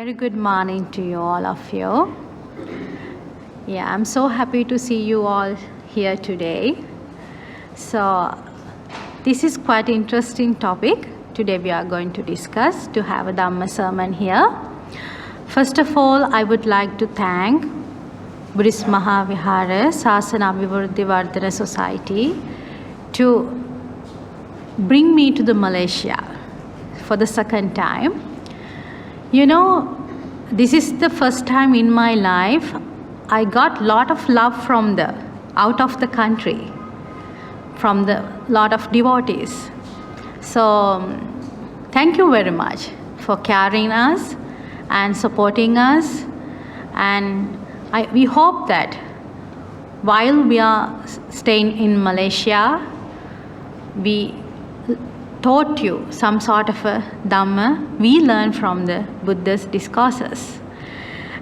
Very good morning to you, all of you. Yeah, I'm so happy to see you all here today. So, this is quite interesting topic. Today we are going to discuss, to have a Dhamma sermon here. First of all, I would like to thank Buddhist Mahavihara Sasana Abhivuddhi Vardhana Society to bring me to the Malaysia for the second time. You know, this is the first time in my life I got lot of love from the out of the country, from the lot of devotees. So thank you very much for carrying us and supporting us, and we hope that while we are staying in Malaysia, we taught you some sort of a Dhamma we learned from the Buddha's discourses.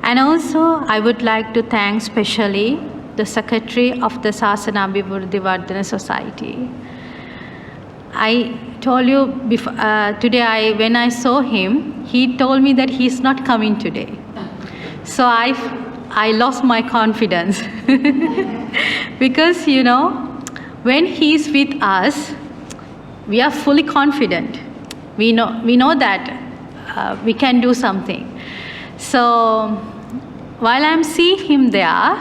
And also, I would like to thank specially the Secretary of the Sasana Abhivuddhi Vardhana Society. I told you before, today when I saw him, he told me that he's not coming today. So I lost my confidence because, you know, when he's with us, we are fully confident. We know that we can do something. So while I'm seeing him there,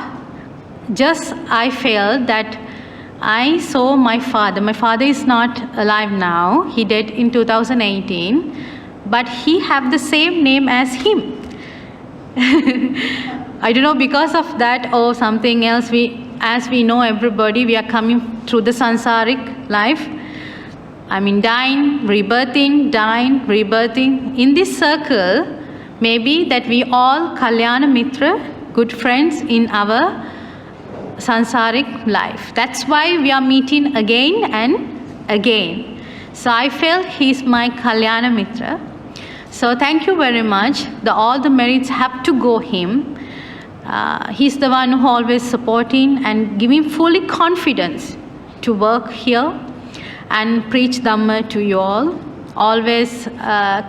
just I felt that I saw my father. My father is not alive now. He died in 2018, but he have the same name as him. I don't know, because of that or something else. As we know, everybody, we are coming through the sansaric life. I mean, dying, rebirthing, dying, rebirthing. In this circle, maybe that we all Kalyana Mitra, good friends in our sansaric life. That's why we are meeting again and again. So I felt he's my Kalyana Mitra. So thank you very much. All the merits have to go him. He's the one who always supporting and giving fully confidence to work here and preach Dhamma to you all, always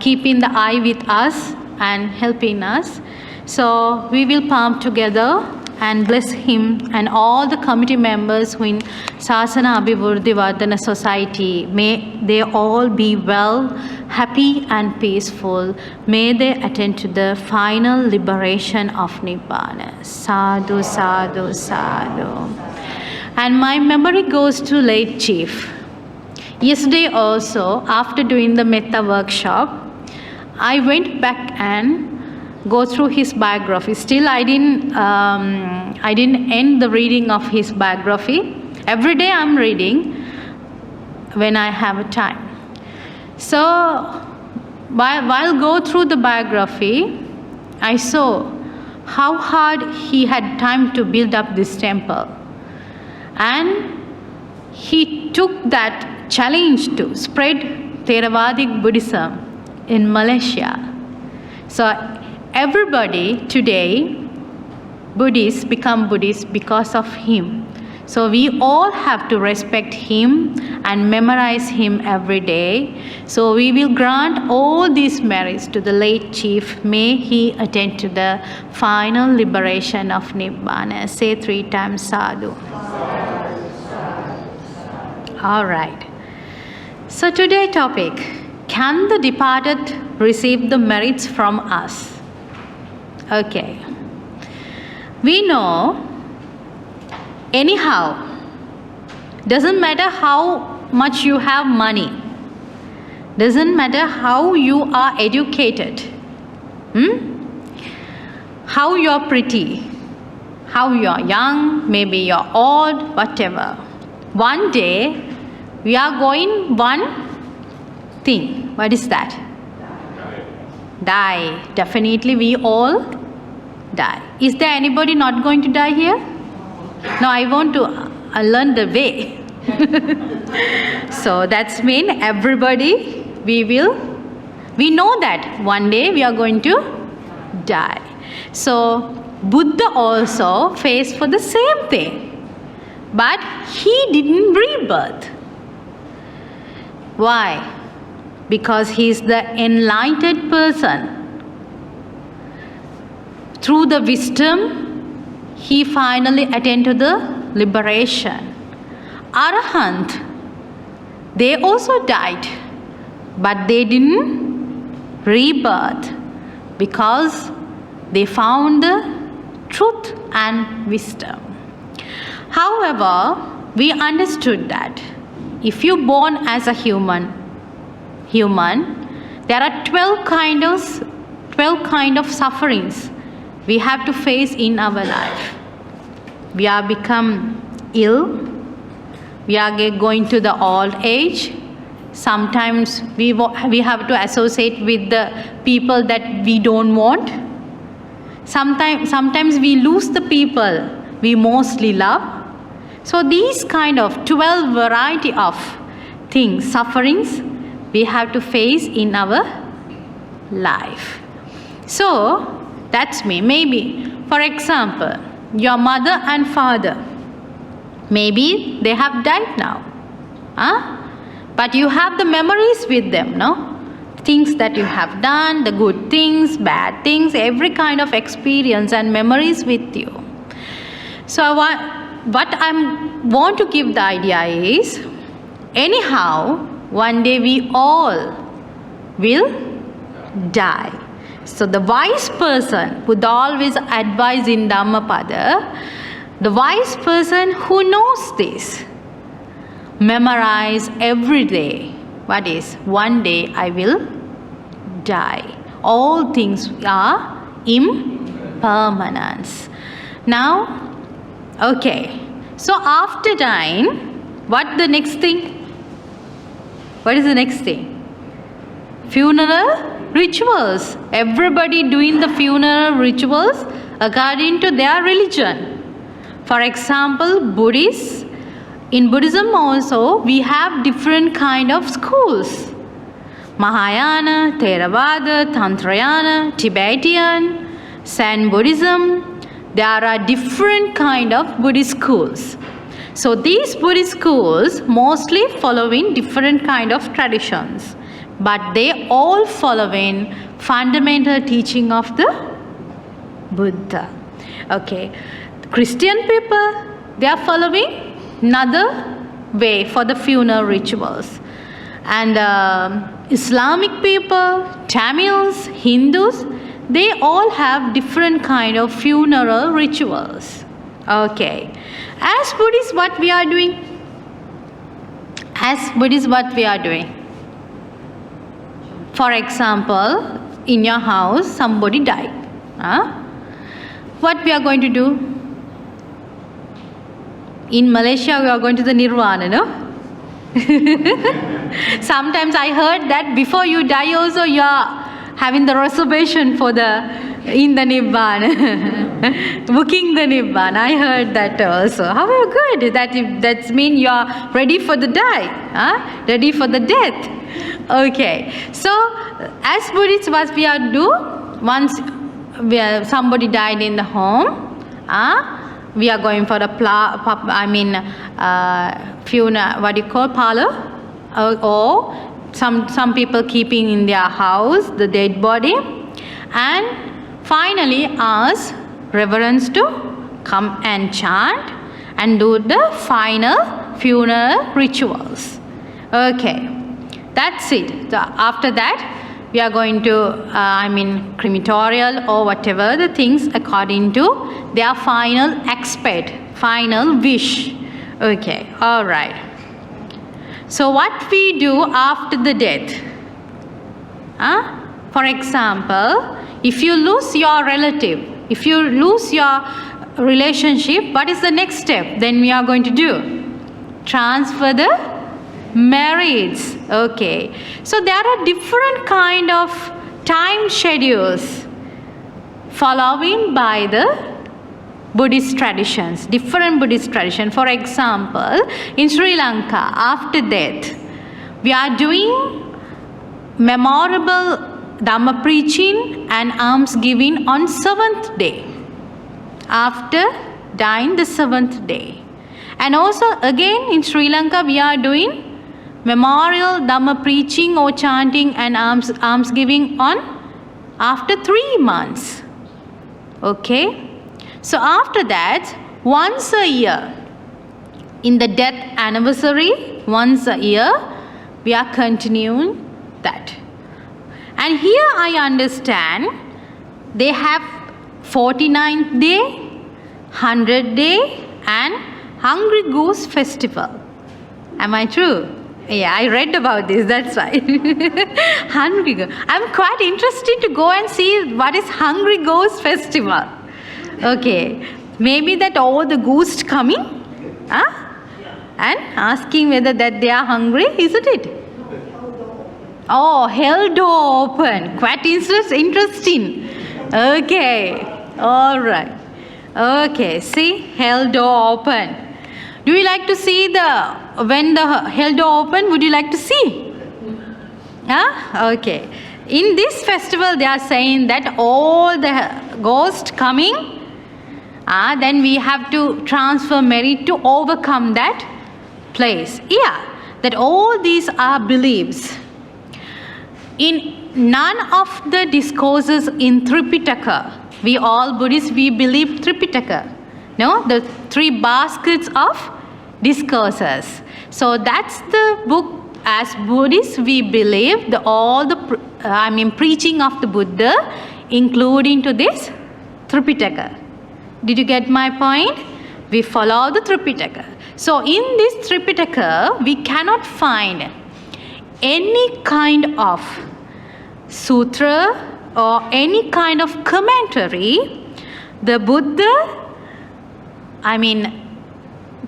keeping the eye with us and helping us. So we will palm together and bless him and all the committee members who in Sasana Abhivuddhi Vardhana Society. May they all be well, happy and peaceful. May they attend to the final liberation of Nibbana. Sadhu, sadhu, sadhu. And my memory goes to late Chief. Yesterday also, after doing the Metta workshop, I went back and go through his biography. Still, I didn't end the reading of his biography. Every day I'm reading when I have a time. So, while go through the biography, I saw how hard he had time to build up this temple. And he took that challenge to spread Theravadic Buddhism in Malaysia. So everybody today, Buddhists become Buddhists because of him. So we all have to respect him and memorize him every day. So we will grant all these merits to the late Chief. May he attend to the final liberation of Nibbana. Say 3 times sadhu. All right. So today's topic, can the departed receive the merits from us? Okay. We know, anyhow, doesn't matter how much you have money, doesn't matter how you are educated, how you are pretty, how you are young, maybe you are old, whatever. One day, we are going one thing. What is that? Die. Definitely we all die. Is there anybody not going to die here? No, I want to learn the way. So that's mean everybody, we know that one day we are going to die. So Buddha also faced for the same thing, but he didn't rebirth. Why? Because he is the enlightened person. through the wisdom, he finally attained to the liberation. Arahant, they also died, but they didn't rebirth because they found the truth and wisdom. However, we understood that if you're born as a human, there are 12 kind of sufferings we have to face in our life. We are become ill. We are going to the old age. Sometimes we have to associate with the people that we don't want. Sometimes we lose the people we mostly love. So these kind of 12 variety of things, sufferings, we have to face in our life. So that's me. Maybe, for example, your mother and father, maybe they have died now. But you have the memories with them, no? Things that you have done, the good things, bad things, every kind of experience and memories with you. So what I want to give the idea is, anyhow, one day we all will die. So the wise person would always advise in Dhammapada, the wise person who knows this, memorize every day. What is? One day I will die. All things are impermanence. Now, okay. So after dying, what the next thing? What is the next thing? Funeral rituals. Everybody doing the funeral rituals according to their religion. For example, Buddhists. In Buddhism also, we have different kind of schools. Mahayana, Theravada, Tantrayana, Tibetan, Zen Buddhism. There are different kind of Buddhist schools. So these Buddhist schools mostly following different kind of traditions, but they all following fundamental teaching of the Buddha. Okay, Christian people, they are following another way for the funeral rituals, and Islamic people, Tamils, Hindus, they all have different kind of funeral rituals. Okay, as Buddhists, what we are doing? As Buddhists, what we are doing? For example, in your house, somebody died. What we are going to do? In Malaysia, we are going to the Nirvana, no? Sometimes I heard that before you die also, you are having the reservation for in the Nibbana, booking the Nibbana. I heard that also. However, good. That means you are ready for the die, ready for the death. Okay. So, as Buddhists, what we are do, once somebody died in the home, we are going for the funeral, what do you call, parlor, or some people keeping in their house the dead body, and finally ask reverends to come and chant and do the final funeral rituals. Okay, that's it. So after that, we are going to, crematorial or whatever the things according to their final expect, final wish. Okay, all right. So what we do after the death? For example, if you lose your relative, if you lose your relationship, what is the next step? Then we are going to do? Transfer the marriage. Okay. So there are different kind of time schedules following by the Buddhist traditions, different Buddhist traditions. For example, in Sri Lanka, after death, we are doing memorable Dhamma preaching and alms giving on 7th day. After dying, the 7th day. And also again in Sri Lanka, we are doing memorial Dhamma preaching or chanting and alms giving on after 3 months. Okay? So after that, once a year, in the death anniversary, once a year, we are continuing that. And here I understand they have 49th day, 100th day and Hungry Goose Festival. Am I true? Yeah, I read about this, that's why. Hungry Goose. I'm quite interested to go and see what is Hungry Goose Festival. Okay, maybe that all the goose coming and asking whether that they are hungry, isn't it? Oh, hell door open. Quite interesting. Okay, all right. Okay, see, hell door open. Do you like to see when the hell door open? Would you like to see? Okay. In this festival, they are saying that all the ghosts coming, then we have to transfer merit to overcome that place. Yeah, that all these are beliefs. In none of the discourses in Tripitaka, we all Buddhists, we believe Tripitaka. No, the 3 baskets of discourses. So that's the book. As Buddhists, we believe all the preaching of the Buddha, including to this Tripitaka. Did you get my point? We follow the Tripitaka. So in this Tripitaka, we cannot find any kind of sutra or any kind of commentary. The Buddha,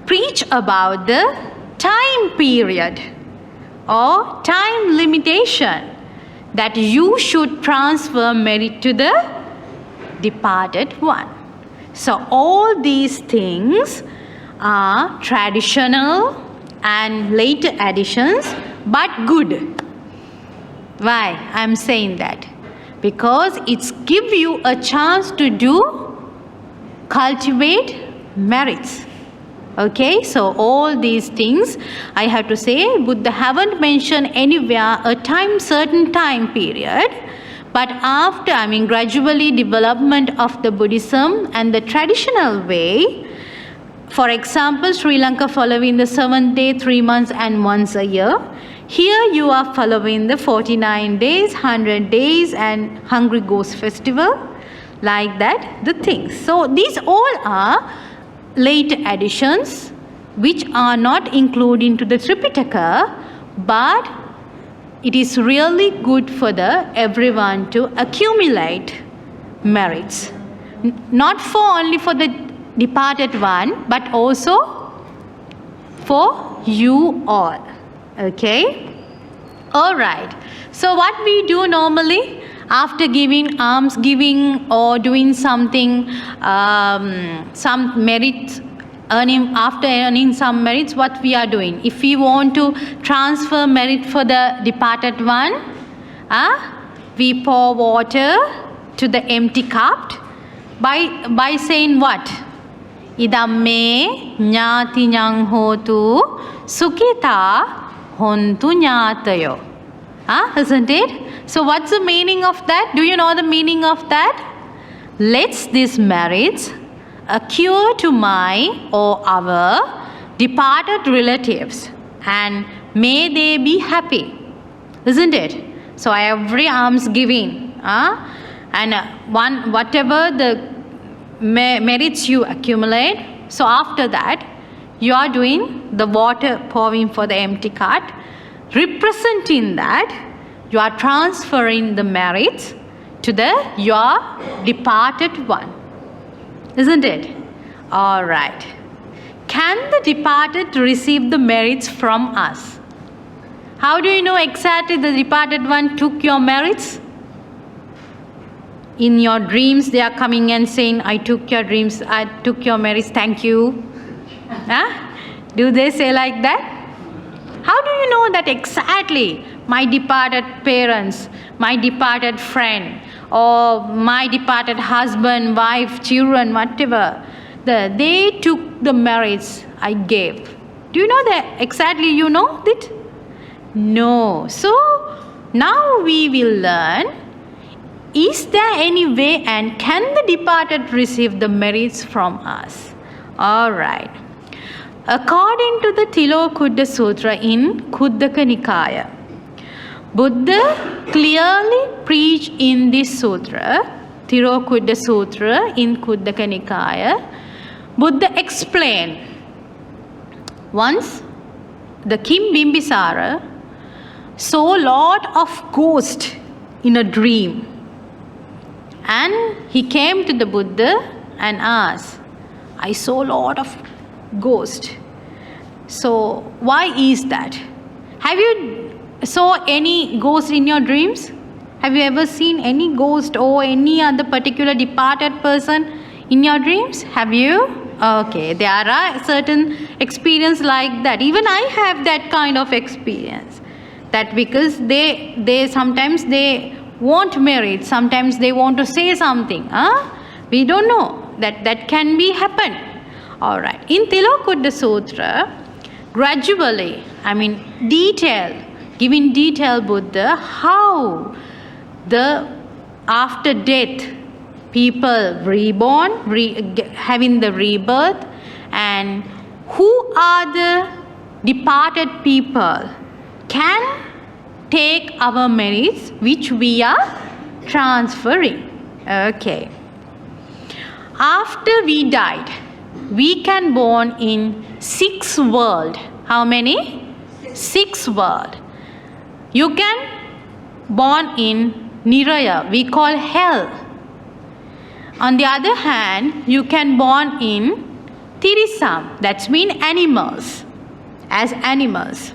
preach about the time period or time limitation that you should transfer merit to the departed one. So all these things are traditional and later additions, but good. Why I'm saying that? Because it's give you a chance to cultivate merits. Okay, so all these things I have to say, Buddha haven't mentioned anywhere a certain time period, but after, gradually development of the Buddhism and the traditional way, for example, Sri Lanka following the 7th day, 3 months and once a year. Here you are following the 49 days, 100 days and Hungry Ghost Festival, like that, the things. So these all are later additions which are not included into the Tripitaka, but it is really good for everyone to accumulate merits. Not only for the departed one, but also for you all. Okay? Alright. So what we do normally after giving alms giving or doing something, some merits, after earning some merits, what we are doing? If we want to transfer merit for the departed one, we pour water to the empty cup by saying what? Idam me ñāti ñaṅ hotu sukhita hontu ñātayo. Isn't it? So what's the meaning of that? Do you know the meaning of that? Let these merits accrue to my or our departed relatives and may they be happy. Isn't it? So every alms giving and whatever the merits you accumulate, so after that you are doing the water pouring for the empty cart, representing that you are transferring the merits to your departed one. Isn't it? Alright. Can the departed receive the merits from us? How do you know exactly the departed one took your merits? In your dreams they are coming and saying, I took your dreams, I took your merits, thank you. Do they say like that? How do you know that exactly my departed parents, my departed friend, or my departed husband, wife, children, whatever, they took the merits I gave? Do you know that exactly you know that? No. So now we will learn Is there any way and can the departed receive the merits from us? Alright. According to the Tilokuta Sutra in Khuddaka Nikaya, Buddha clearly preached in this sutra, Tilokuta Sutra in Khuddaka Nikaya, Buddha explained, once the King Bimbisara saw a lot of ghosts in a dream. And he came to the Buddha and asked, I saw a lot of ghosts. So why is that? Have you saw any ghost in your dreams? Have you ever seen any ghost or any other particular departed person in your dreams? Have you? Okay, there are certain experience like that. Even I have that kind of experience. That because they sometimes they want merit, sometimes they want to say something. We don't know that can be happen. All right. In Tilokuta Sutra, gradually, giving detail Buddha how the after death people reborn, having the rebirth, and who are the departed people can take our merits which we are transferring. Okay. After we died, we can born in 6 world. How many? 6 world. You can born in Niraya, we call hell. On the other hand, you can born in Tirisam, that's mean animals, as animals.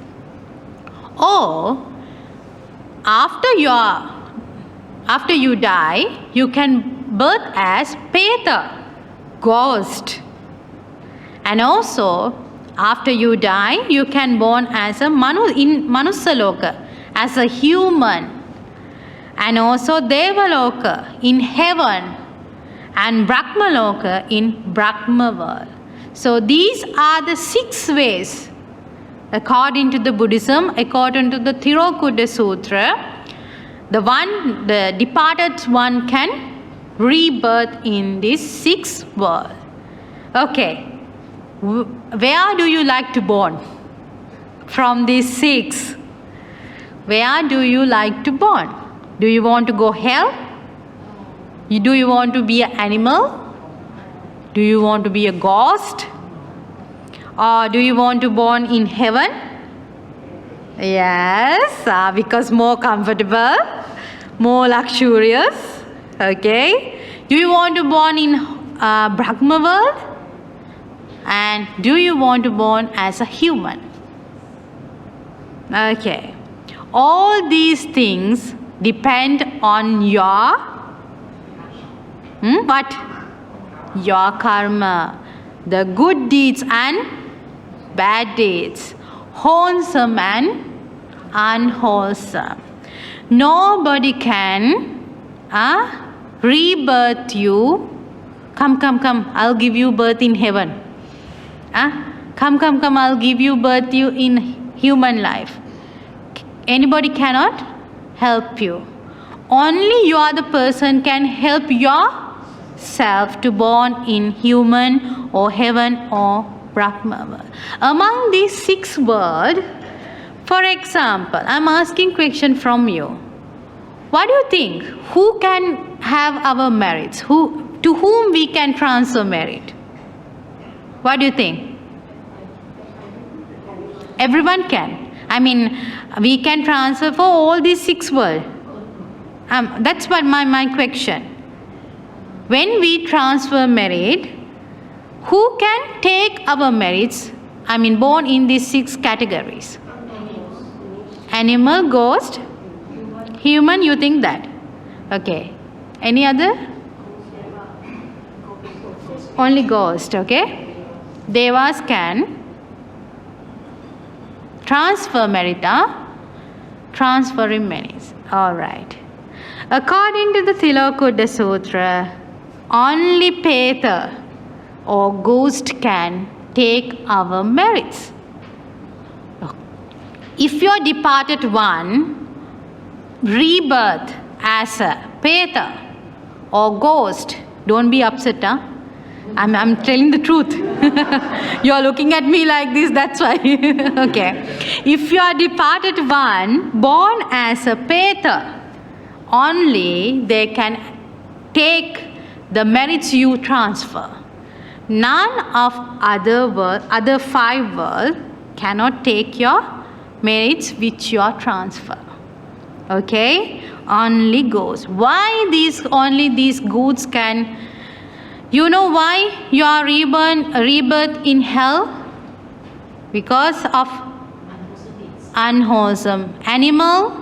Or after you die, you can birth as Peta, ghost. And also, after you die, you can born as in Manusaloka, as a human. And also Devaloka, in heaven. And Brahmaloka, in Brahma world. So these are the 6 ways, according to the Buddhism, according to the Tilokuta Sutra, the departed one can rebirth in this 6 world. Okay, where do you like to born? From these 6, where do you like to born? Do you want to go hell? Do you want to be an animal? Do you want to be a ghost? Or do you want to born in heaven? Yes, because more comfortable, more luxurious. Okay. Do you want to born in Brahma world? And do you want to born as a human? Okay. All these things depend on your what? Your karma. The good deeds and bad deeds. Wholesome and unwholesome. Nobody can rebirth you. Come, I'll give you birth in heaven. Come, I'll give you birth you in human life. Anybody cannot help you. Only you are the person can help yourself to born in human or heaven or Brahma world. Among these 6 worlds, for example, I'm asking question from you. What do you think? Who can have our merits? To whom we can transfer merit? What do you think? Everyone can. We can transfer for all these 6 worlds. That's what my question. When we transfer merit, who can take our merits? Born in these 6 categories. Animal, ghost, human, you think that? Okay. Any other? Only ghost, okay? Devas can transfer merit, transferring merits. Alright. According to the Tilokuta Sutra, only Peta or ghost can take our merits. If your departed one rebirth as a Peta or ghost. Don't be upset, huh? I'm telling the truth. You are looking at me like this, that's why. Okay. If you are departed one, born as a Peta, only they can take the merits you transfer. None of other 5 worlds cannot take your merits which you are transfer. Okay? Only ghosts. Why only these goods can? You know why you are rebirth in hell? Because of unwholesome. Animal,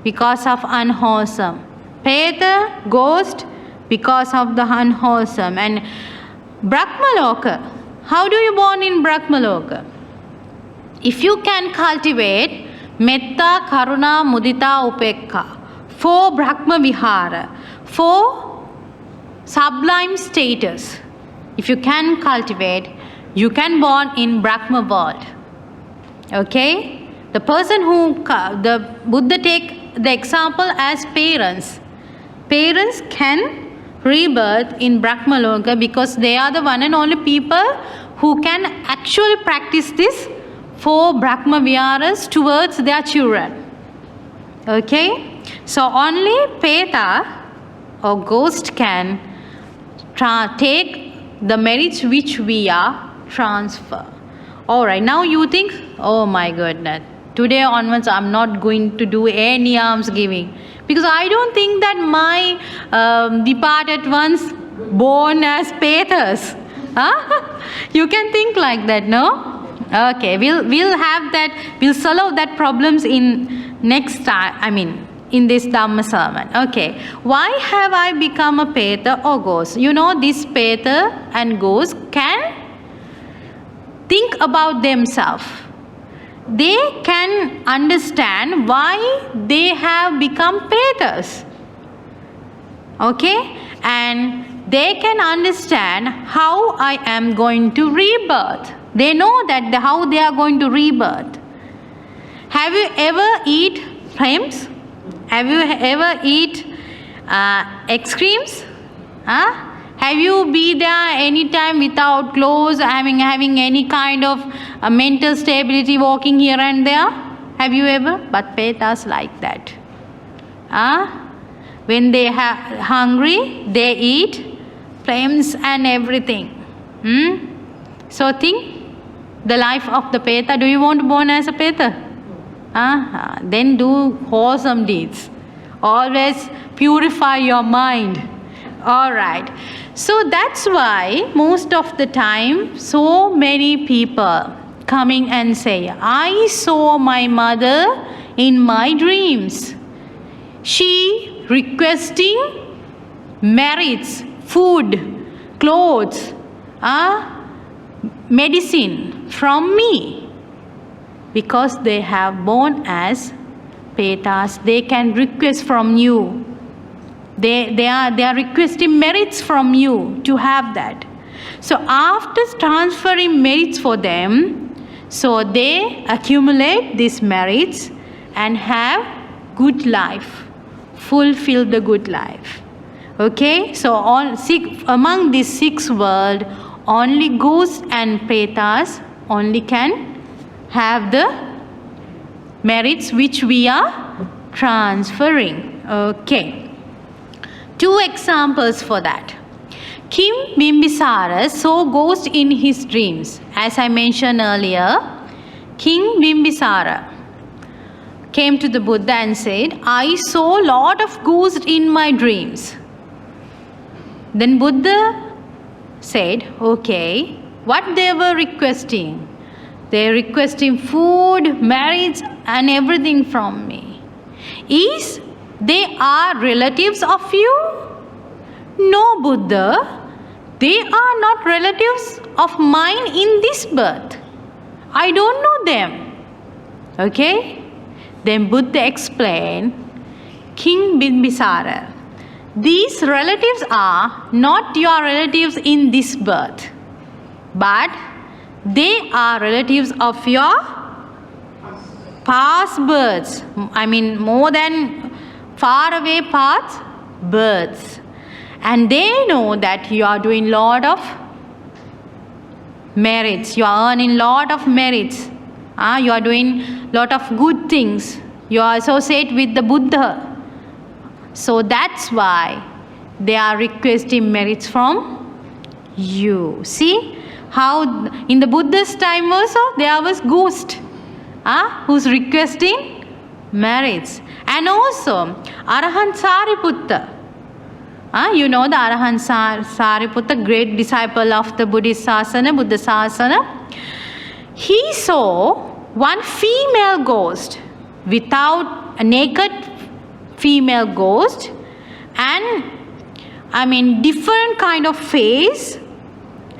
because of unwholesome. Preta, ghost, because of the unwholesome. And Brahmaloka. How do you born in Brahmaloka? If you can cultivate Metta, Karuna, Mudita, Upekka, 4 Brahma Vihara, 4 sublime status, if you can cultivate, you can born in Brahma world. Okay? The person the Buddha take the example as parents. Parents can rebirth in Brahma Loka because they are the one and only people who can actually practice this 4 Brahma Viharas towards their children. Okay? So only Peta or ghost can take the merits which we are transfer. Alright, now you think, oh my goodness, today onwards I'm not going to do any alms giving because I don't think that my departed ones born as Petas. Huh? You can think like that, no? Okay, we'll have that, we'll solve that problems in next time, in this Dhamma sermon. Okay, why have I become a Peta or ghost? You know, this Peta and ghost can think about themselves. They can understand why they have become Petas. Okay, and they can understand how I am going to rebirth. They know that how they are going to rebirth. Have you ever eat flames? Have you ever eat ice creams? Have you been there any time without clothes, having any kind of mental stability, walking here and there? Have you ever? But Petas like that. When they are hungry, they eat flames and everything. So think the life of the Peta. Do you want to born as a Peta? Then do wholesome deeds. Always purify your mind. Alright. So that's why most of the time so many people coming and say, I saw my mother in my dreams. She requesting merits, food, clothes, medicine from me. Because they have born as Petas, they can request from you. They are requesting merits from you to have that. So after transferring merits for them, so they accumulate these merits and have good life, fulfill the good life. Okay, so among these 6 worlds, only ghosts and Petas only can have the merits which we are transferring. Okay. 2 examples for that. King Bimbisara saw ghosts in his dreams. As I mentioned earlier, King Bimbisara came to the Buddha and said, I saw a lot of ghosts in my dreams. Then Buddha said, okay, what they were requesting? They are requesting food, marriage and everything from me. Is they are relatives of you? No, Buddha. They are not relatives of mine in this birth. I don't know them. Okay? Then Buddha explained, King Bimbisara, these relatives are not your relatives in this birth, but they are relatives of your past births. More than far away paths, births. And they know that you are doing lot of merits. You are earning lot of merits. You are doing lot of good things. You are associated with the Buddha. So that's why they are requesting merits from you. See how in the Buddhist time also there was ghost who's requesting merits. And also Arahant Sariputta. You know the Arahant Sariputta, great disciple of the Buddhist Sasana, Buddha Sasana. He saw one female ghost, without a naked female ghost, and different kind of face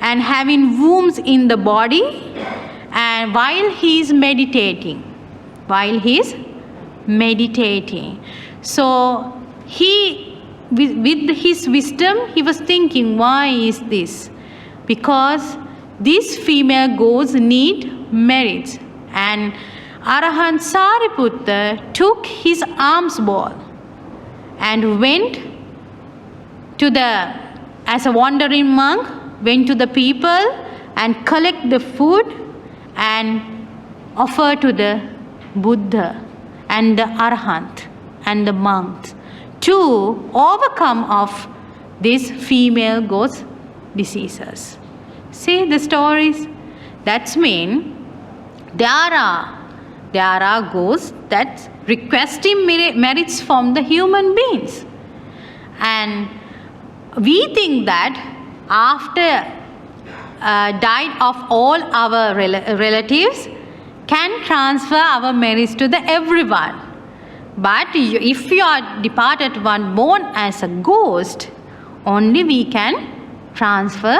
and having wounds in the body, and while he is meditating. So he, with his wisdom, he was thinking, why is this? Because these female ghosts need merits. And Arahant Sariputta took his alms ball and went to as a wandering monk, went to the people and collect the food and offer to the Buddha and the Arahant and the monks to overcome of these female ghost diseases. See the stories? That's mean there are ghosts that requesting merits from the human beings. And we think that after died of all our relatives can transfer our merits to the everyone. But if you are departed one born as a ghost, only we can transfer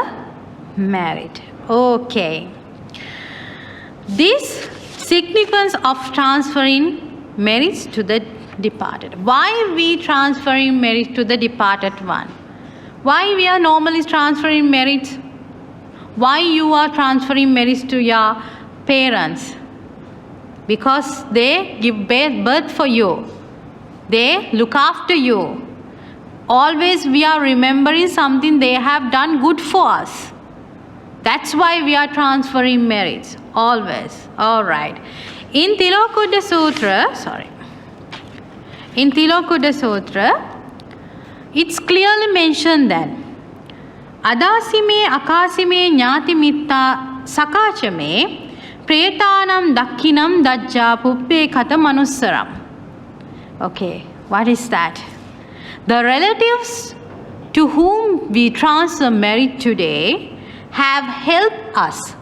merit. Okay. This significance of transferring merits to the departed. Why we transferring merit to the departed one? Why we are normally transferring merits? Why you are transferring merits to your parents? Because they give birth for you. They look after you. Always we are remembering something they have done good for us. That's why we are transferring merits. Always. Alright. In Tilokuta Sutra, it's clearly mentioned that Adasime akasime nyati mitta sakachame pretanam dakkinam dajja puppe kata manussaram. Okay, what is that? The relatives to whom we transfer merit today have helped us.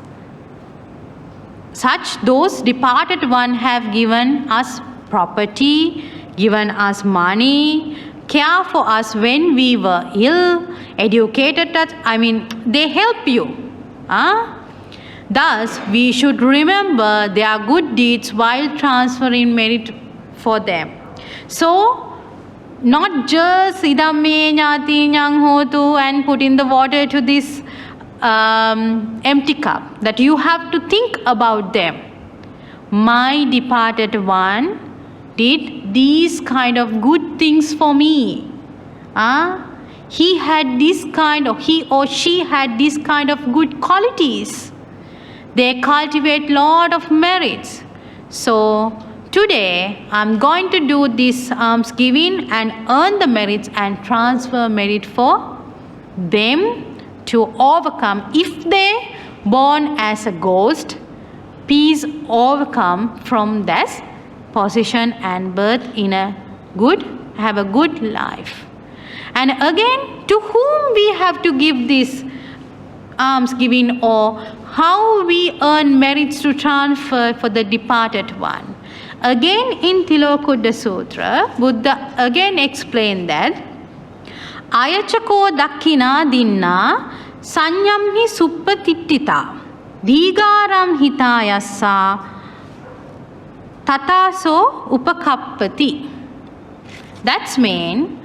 Those departed ones have given us property, given us money, care for us when we were ill, educated us. They help you. Thus, we should remember their good deeds while transferring merit for them. So, not just idamme nyati nyang hotu and put in the water to this empty cup, that you have to think about them. My departed one did these kind of good things for me. He or she had this kind of good qualities. They cultivate lot of merits. So today I'm going to do this alms giving and earn the merits and transfer merit for them to overcome. If they born as a ghost, please overcome from that position and birth in have a good life. And again, to whom we have to give this alms giving, or how we earn merits to transfer for the departed one. Again in Tilokuta Sutra, Buddha again explained that Ayachako dakkina dinna sanyamhi suppatittita digaram hitayassa tataso upakappati. That's mean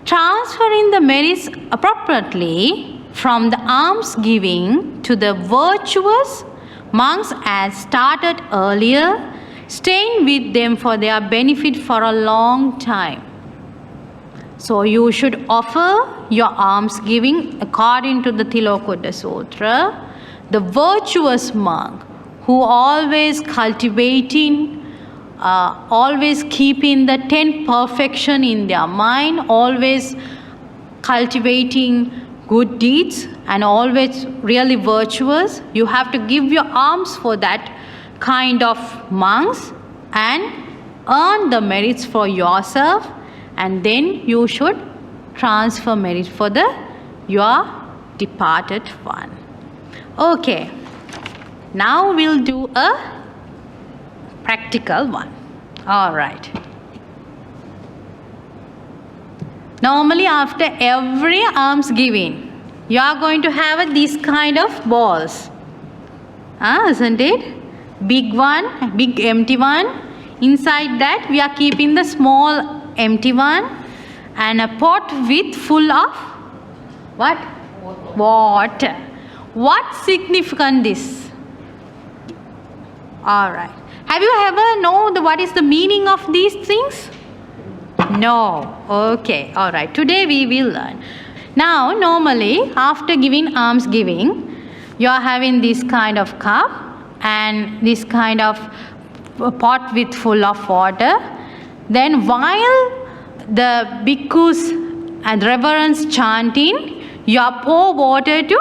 transferring the merits appropriately from the alms giving to the virtuous monks as started earlier, staying with them for their benefit for a long time. So you should offer your alms giving according to the Tilokuta Sutra. The virtuous monk who always cultivating, always keeping the 10 perfection in their mind, always cultivating good deeds and always really virtuous. You have to give your alms for that kind of monks and earn the merits for yourself, and then you should transfer merit for your departed one. Okay, now we'll do a practical one. All right. Normally after every alms giving, you are going to have this kind of balls. Isn't it? Big one, big empty one. Inside that we are keeping the small empty one and a pot with full of what? Water. What significant this? All right. Have you ever known what is the meaning of these things? No. Okay. All right. Today we will learn. Now, normally after giving alms giving, you are having this kind of cup and this kind of pot with full of water. Then while the bhikkhus and reverence chanting, you pour water to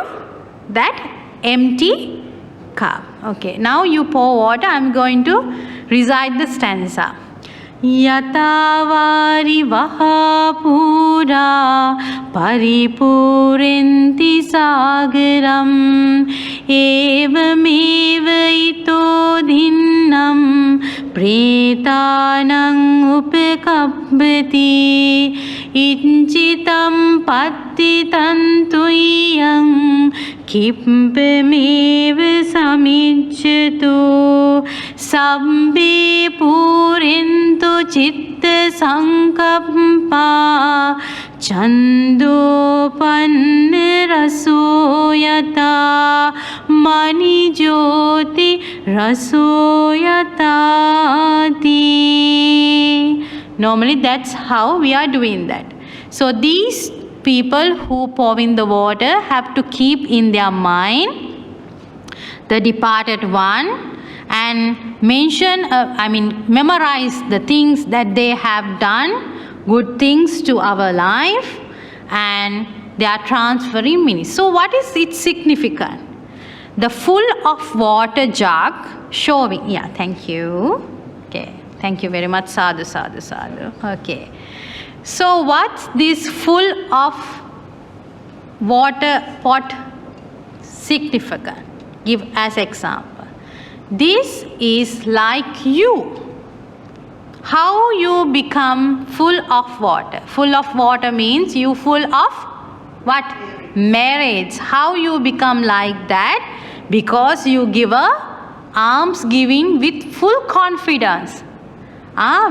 that empty cup. Okay, now you pour water. I am going to recite the stanza. Yatavari vahapura paripurenti sagaram evameva ito dhinnam pretanang upakabbati inchitam pattitantuyang kippameva samicchatu sabbe purintu chitta sankappa chandopanna rasoyata mani jyoti rasoyatati. Normally that's how we are doing that. So these people who pour in the water have to keep in their mind the departed one and memorize the things that they have done, good things to our life, and they are transferring meaning. So what is its significance? The full of water jug showing, thank you. Okay, thank you very much. Sadhu, sadhu, sadhu. Okay. So what's this full of water pot significant? Give as example. This is like you. How you become full of water? Full of water means you full of what? Merits. How you become like that? Because you give a alms giving with full confidence,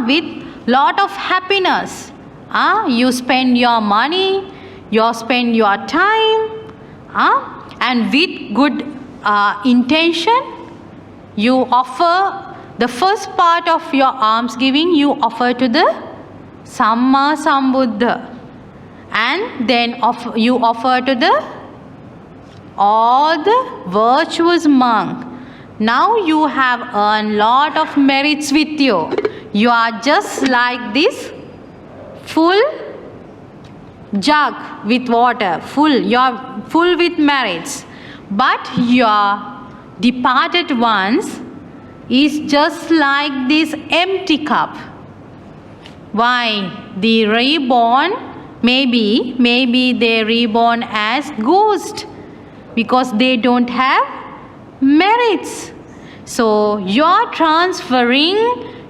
with lot of happiness. You spend your money, you spend your time, and with good intention, you offer the first part of your alms giving, you offer to the Samma Sambuddha, and then you offer to all the virtuous monk. Now you have earned lot of merits with you. You are just like this full jug with water, you are full with merits, but your departed ones is just like this empty cup. Why? The reborn, maybe they reborn as ghost because they don't have merits. So you are transferring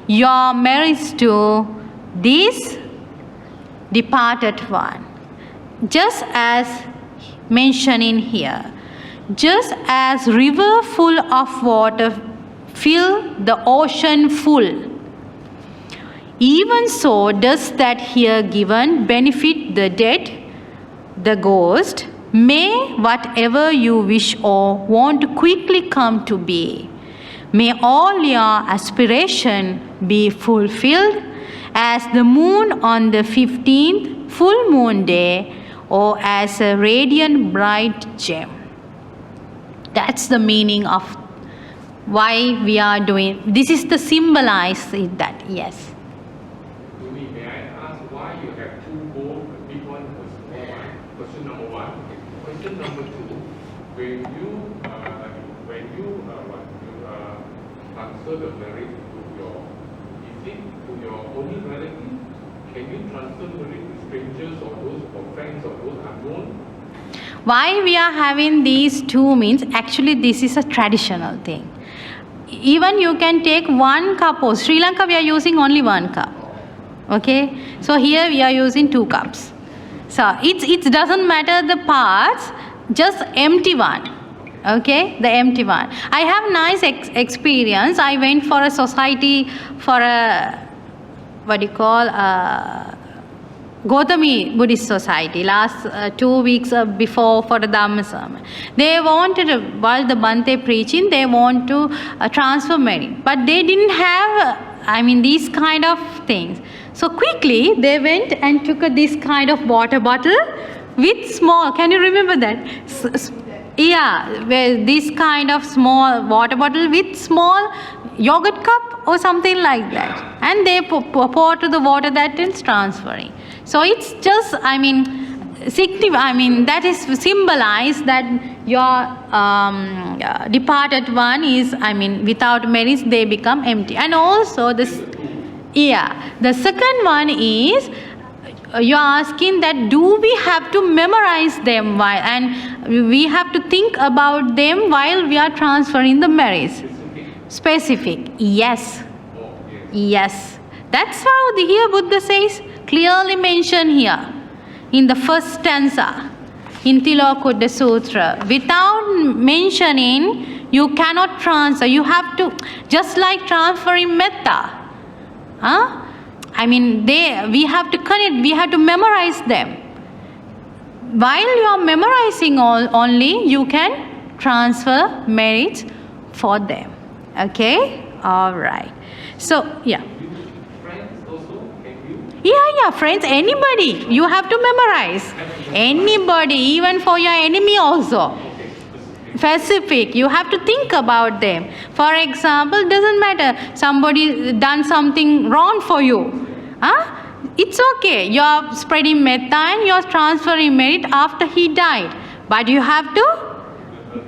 your merits to this departed one. Just as mentioned in here, just as river full of water fill the ocean full, even so does that here given benefit the dead, the ghost. May whatever you wish or want to quickly come to be. May all your aspiration be fulfilled as the moon on the 15th full moon day or as a radiant bright gem. That's the meaning of why we are doing. This is the symbolize it that, yes. May I ask why you have two bowls, a big one and a small one? Question number one. Question number two, when you transfer the merit to your only relative, can you transfer merit to strangers or friends or those unknown? Why we are having these two means, actually this is a traditional thing. Even you can take one cup of Sri Lanka, we are using only one cup. Okay, so here we are using 2 cups. So it doesn't matter the parts, just empty one. Okay, the empty one. I have nice experience. I went for a society for a Gautami Buddhist society last 2 weeks before for the Dhamma sermon. They wanted, while the Bhante preaching, they want to transfer merit, but they didn't have, these kind of things. So quickly they went and took this kind of water bottle with small, can you remember that? This kind of small water bottle with small yogurt cup or something like that. And they pour to the water that is transferring. So it's just, that is symbolized that your departed one is, without merits, they become empty. And also the second one is, you are asking that do we have to memorize them and we have to think about them while we are transferring the merits? Specific. Yes. Yes. That's how here Buddha says, clearly mentioned here in the first stanza in Tilokuta Sutra. Without mentioning, you cannot transfer. You have to, just like transferring metta. We have to connect, we have to memorize them. While you are memorizing only, you can transfer merits for them. Okay? All right. So, Friends also, can you? Friends, anybody. You have to memorize. Anybody, even for your enemy also. Specific, you have to think about them. For example, doesn't matter, somebody done something wrong for you. It's okay, you are spreading metta and you are transferring merit after he died. But you have to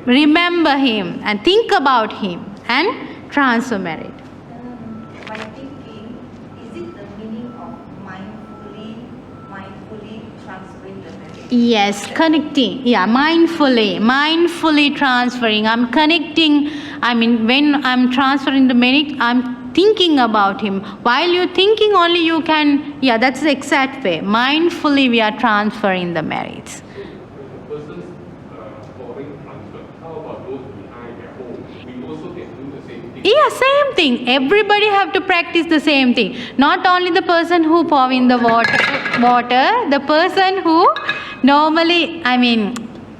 remember him and think about him and transfer merit. My thinking, is it the meaning of mindfully transferring the merit? Yes, connecting. Mindfully transferring. I'm connecting. When I'm transferring the merit, I'm thinking about him. While you're thinking only, you can, that's the exact way. Mindfully we are transferring the merits. So, when a person's foreign transfer, how about those behind their home? We also can do the same thing. Same thing. Everybody have to practice the same thing. Not only the person who pour in the water, the person who normally,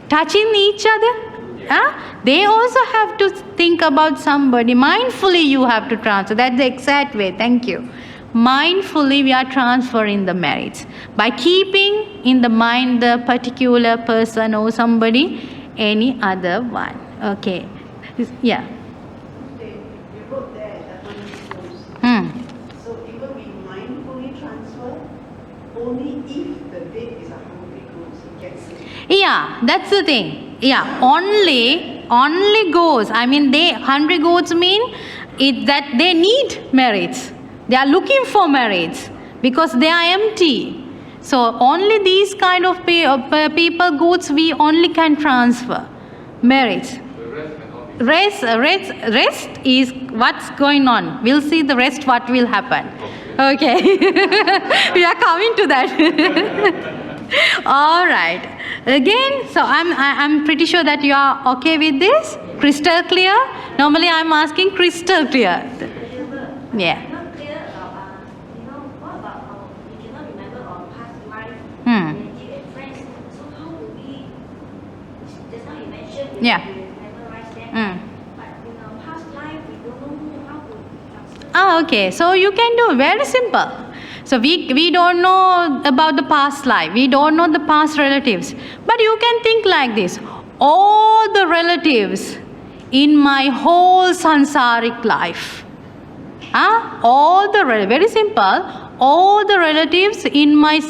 touching each other. They also have to think about somebody. Mindfully you have to transfer. That's the exact way. Thank you. Mindfully we are transferring the merits. By keeping in the mind the particular person or somebody, any other one. Okay. Yeah. You wrote there that one is closed. So it will be mindfully transfer only if the dead is a hungry ghost. He gets sick. That's the thing. Only goes. They hungry goats mean it that they need merits. They are looking for merits because they are empty. So only these kind of people goods we only can transfer merits. Rest is what's going on. We'll see the rest what will happen. Okay. We are coming to that. All right. Again, so I'm pretty sure that you are okay with this. Crystal clear. Normally I'm asking crystal clear. Yeah. Not clear about, what about we cannot remember our past life, relative and friends. So how do we, just now you mentioned we memorize them, but in our past life we don't know how to transfer. Okay, so you can do very simple. So we don't know about the past life. We don't know the past relatives. But you can think like this. All the relatives in my whole sansaric life. Very simple. All the relatives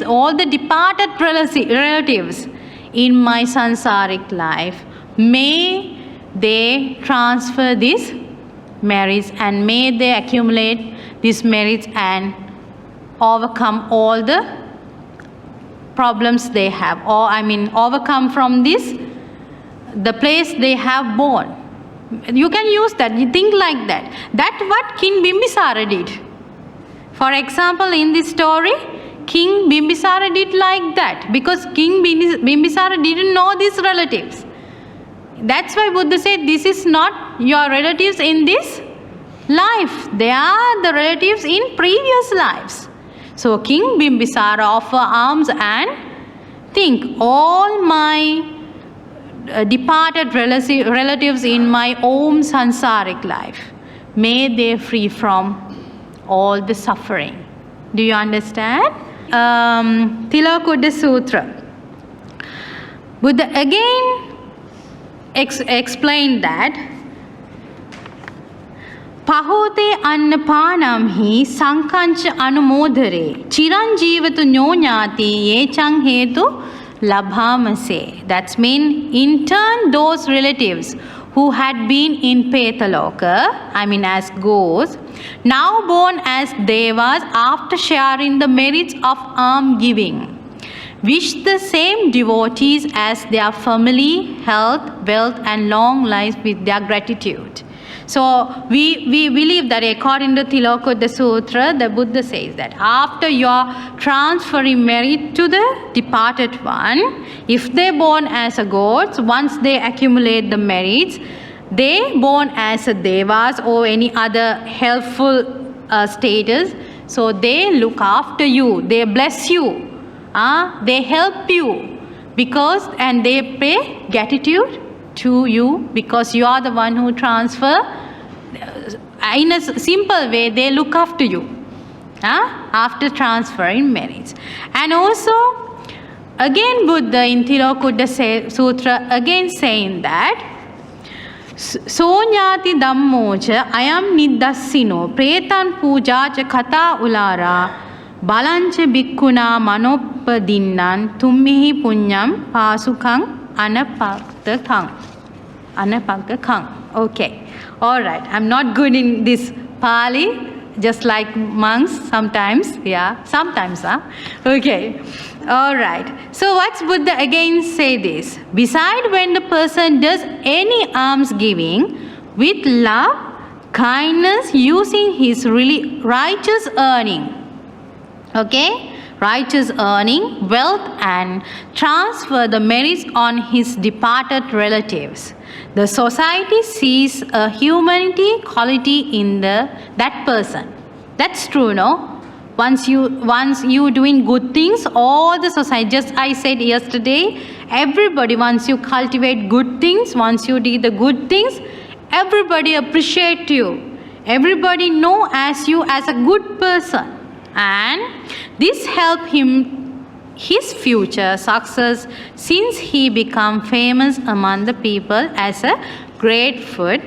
all the departed relatives in my sansaric life, may they transfer this merits and may they accumulate these merits and overcome all the problems they have, overcome from the place they have born. You can use that. You think like that. That's what King Bimbisara did. For example, in this story, King Bimbisara did like that because King Bimbisara didn't know these relatives. That's why Buddha said, this is not your relatives in this life. They are the relatives in previous lives. So King Bimbisara offer alms and think, all my departed relatives in my own sansaric life, may they free from all the suffering. Do you understand? Tilakutta Sutra. Buddha again explained that Pahote annapanam hi sankancha anumodare chiranjivatu nyonyati yechang hetu labhamase. That's mean in turn those relatives who had been in Petaloka, as ghosts, now born as devas after sharing the merits of alms giving, wish the same devotees as their family, health, wealth and long life with their gratitude. So we believe that according to Tilakutta Sutra, the Buddha says that after you are transferring merit to the departed one, if they born as a gods, once they accumulate the merits, they born as a devas or any other helpful status. So they look after you, they bless you, they help you and they pay gratitude to you because you are the one who transfer. In a simple way, they look after you after transferring merits. And also, again Buddha in Tilakutta Sutra again saying that Sonyati Dhammoja ayam nidassino pretan pujaja kata ulara balancha bhikkhuna manopadinnan tummihi punyam pasukang anapaktakang. Okay. All right. I'm not good in this Pali, just like monks sometimes. Yeah, sometimes. Okay. All right. So what's Buddha again say this? Beside when the person does any alms giving with love, kindness, using his really righteous earning. Okay? Righteous earning, wealth and transfer the merits on his departed relatives. The society sees a humanity quality in that person. That's true, no? Once you doing good things, all the society, just I said yesterday, everybody, once you cultivate good things, once you do the good things, everybody appreciate you. Everybody know as you as a good person. And this help him his future success since he become famous among the people as a grateful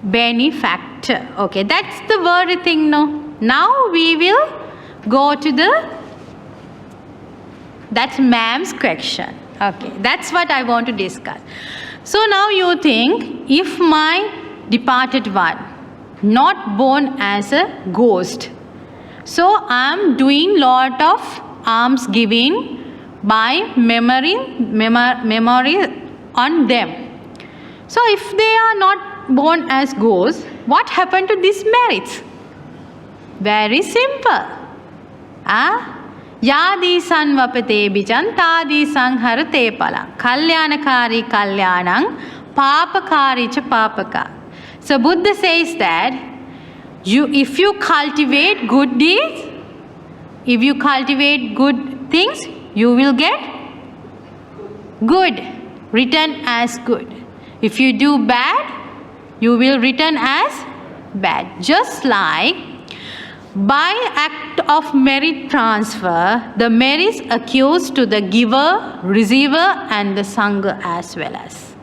benefactor. Okay, that's the very thing, no? Now we will go to that's ma'am's question. Okay, that's what I want to discuss. So now you think, if my departed one not born as a ghost, so I am doing lot of alms giving by memory on them. So if they are not born as ghosts, what happened to these merits? Very simple. Yadi san vapate bijan tadi sang harate palang kalyanakari kalyanang papakari cha papaka. So Buddha says that if you cultivate good deeds, if you cultivate good things, you will get good, return as good. If you do bad, you will return as bad. Just like By act of merit transfer, the merits accrues to the giver, receiver and the Sangha as well as.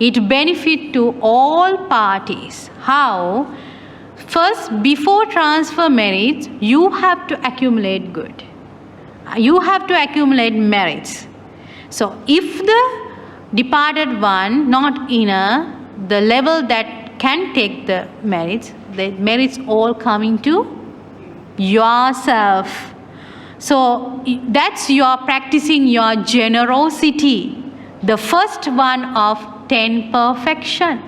It benefit to all parties. How? First, before transfer merits, you have to accumulate good. You have to accumulate merits. So, if the departed one not in the level that can take the merits all coming to yourself. So that's your practicing your generosity, the first one of 10 perfection.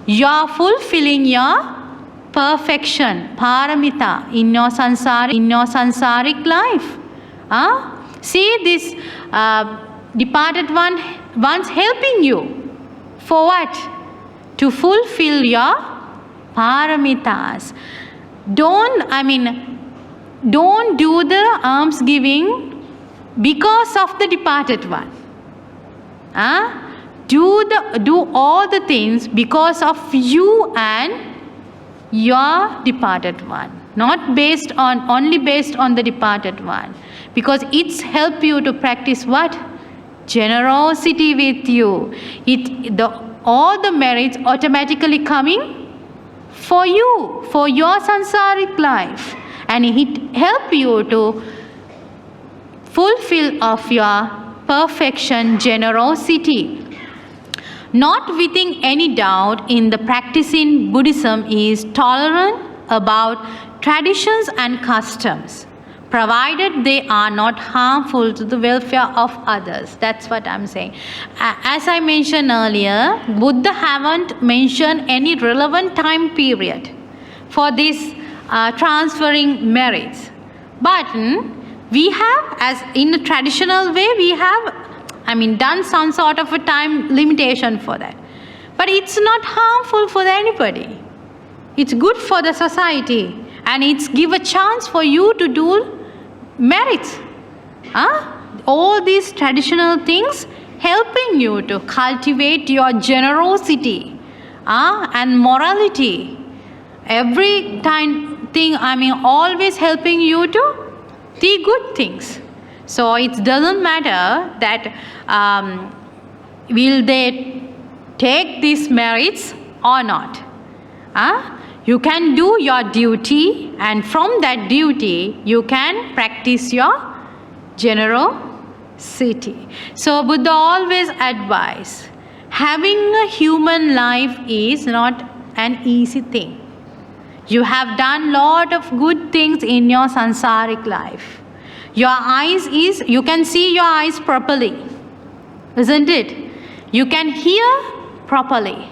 You are fulfilling your perfection, paramita, in your sansaric life. See this departed one's helping you. For what? To fulfill your paramitas. Don't do the alms giving because of the departed one. Do all the things because of you and your departed one. Not only based on the departed one. Because it's help you to practice what? Generosity with you. All the merits automatically coming for you, for your sansaric life. And it help you to fulfill of your perfection, generosity. Not within any doubt in the practice in Buddhism is tolerant about traditions and customs, provided they are not harmful to the welfare of others. That's what I'm saying. As I mentioned earlier, Buddha haven't mentioned any relevant time period for this transferring merits. But we have, as in a traditional way, we have, done some sort of a time limitation for that. But it's not harmful for anybody. It's good for the society. And it's give a chance for you to do merits. All these traditional things helping you to cultivate your generosity and morality. Every thing, always helping you to do good things. So it doesn't matter that will they take these merits or not. You can do your duty, and from that duty you can practice your generosity. So Buddha always advised, having a human life is not an easy thing. You have done lot of good things in your sansaric life. You can see your eyes properly, isn't it? You can hear properly.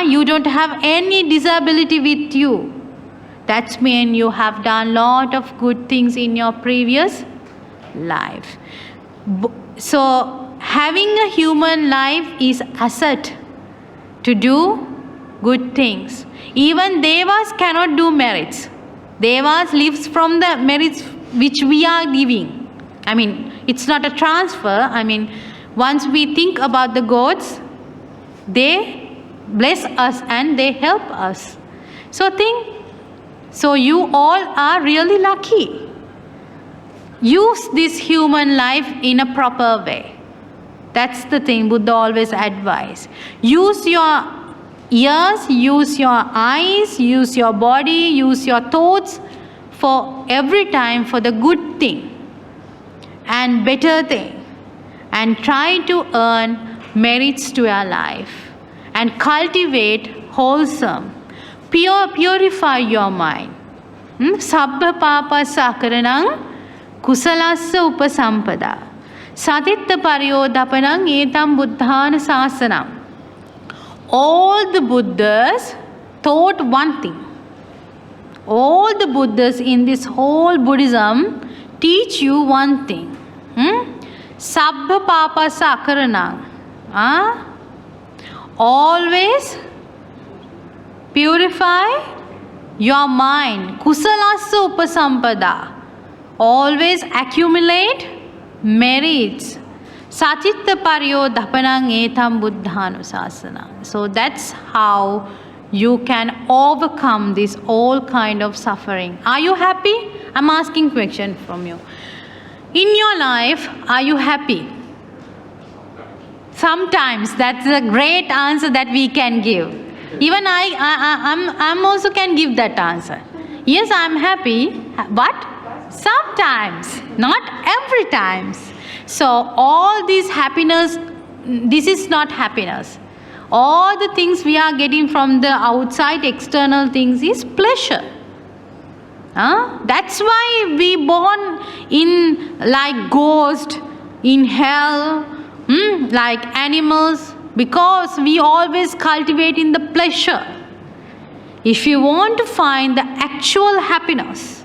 You don't have any disability with you. That means you have done lot of good things in your previous life. So having a human life is asset to do good things. Even Devas cannot do merits. Devas lives from the merits which we are giving. It's not a transfer. Once we think about the gods, they bless us and they help us. So you all are really lucky. Use this human life in a proper way. That's the thing Buddha always advised. Use your ears, use your eyes, use your body, use your thoughts for every time for the good thing and better thing. And try to earn merits to your life. And cultivate wholesome, purify your mind. Sabbha papa sakaranang kusalassa upasampada. Satitta paryodapanang etam buddhana sasanam. All the Buddhas taught one thing. All the Buddhas in this whole Buddhism teach you one thing. Sabbha papa sakaranang. Always purify your mind. Kusalasa upasampada. Always accumulate merits. Sachitta paryo dhapanang etam buddhanusasana. So that's how you can overcome this all kind of suffering. Are you happy? I'm asking question from you. In your life, are you happy? Sometimes. That's a great answer that we can give. Even I'm also can give that answer. Yes, I'm happy, but sometimes, not every times. So all this happiness, this is not happiness. All the things we are getting from the outside external things is pleasure. That's why we born in like ghost, in hell, like animals, because we always cultivate in the pleasure. If you want to find the actual happiness,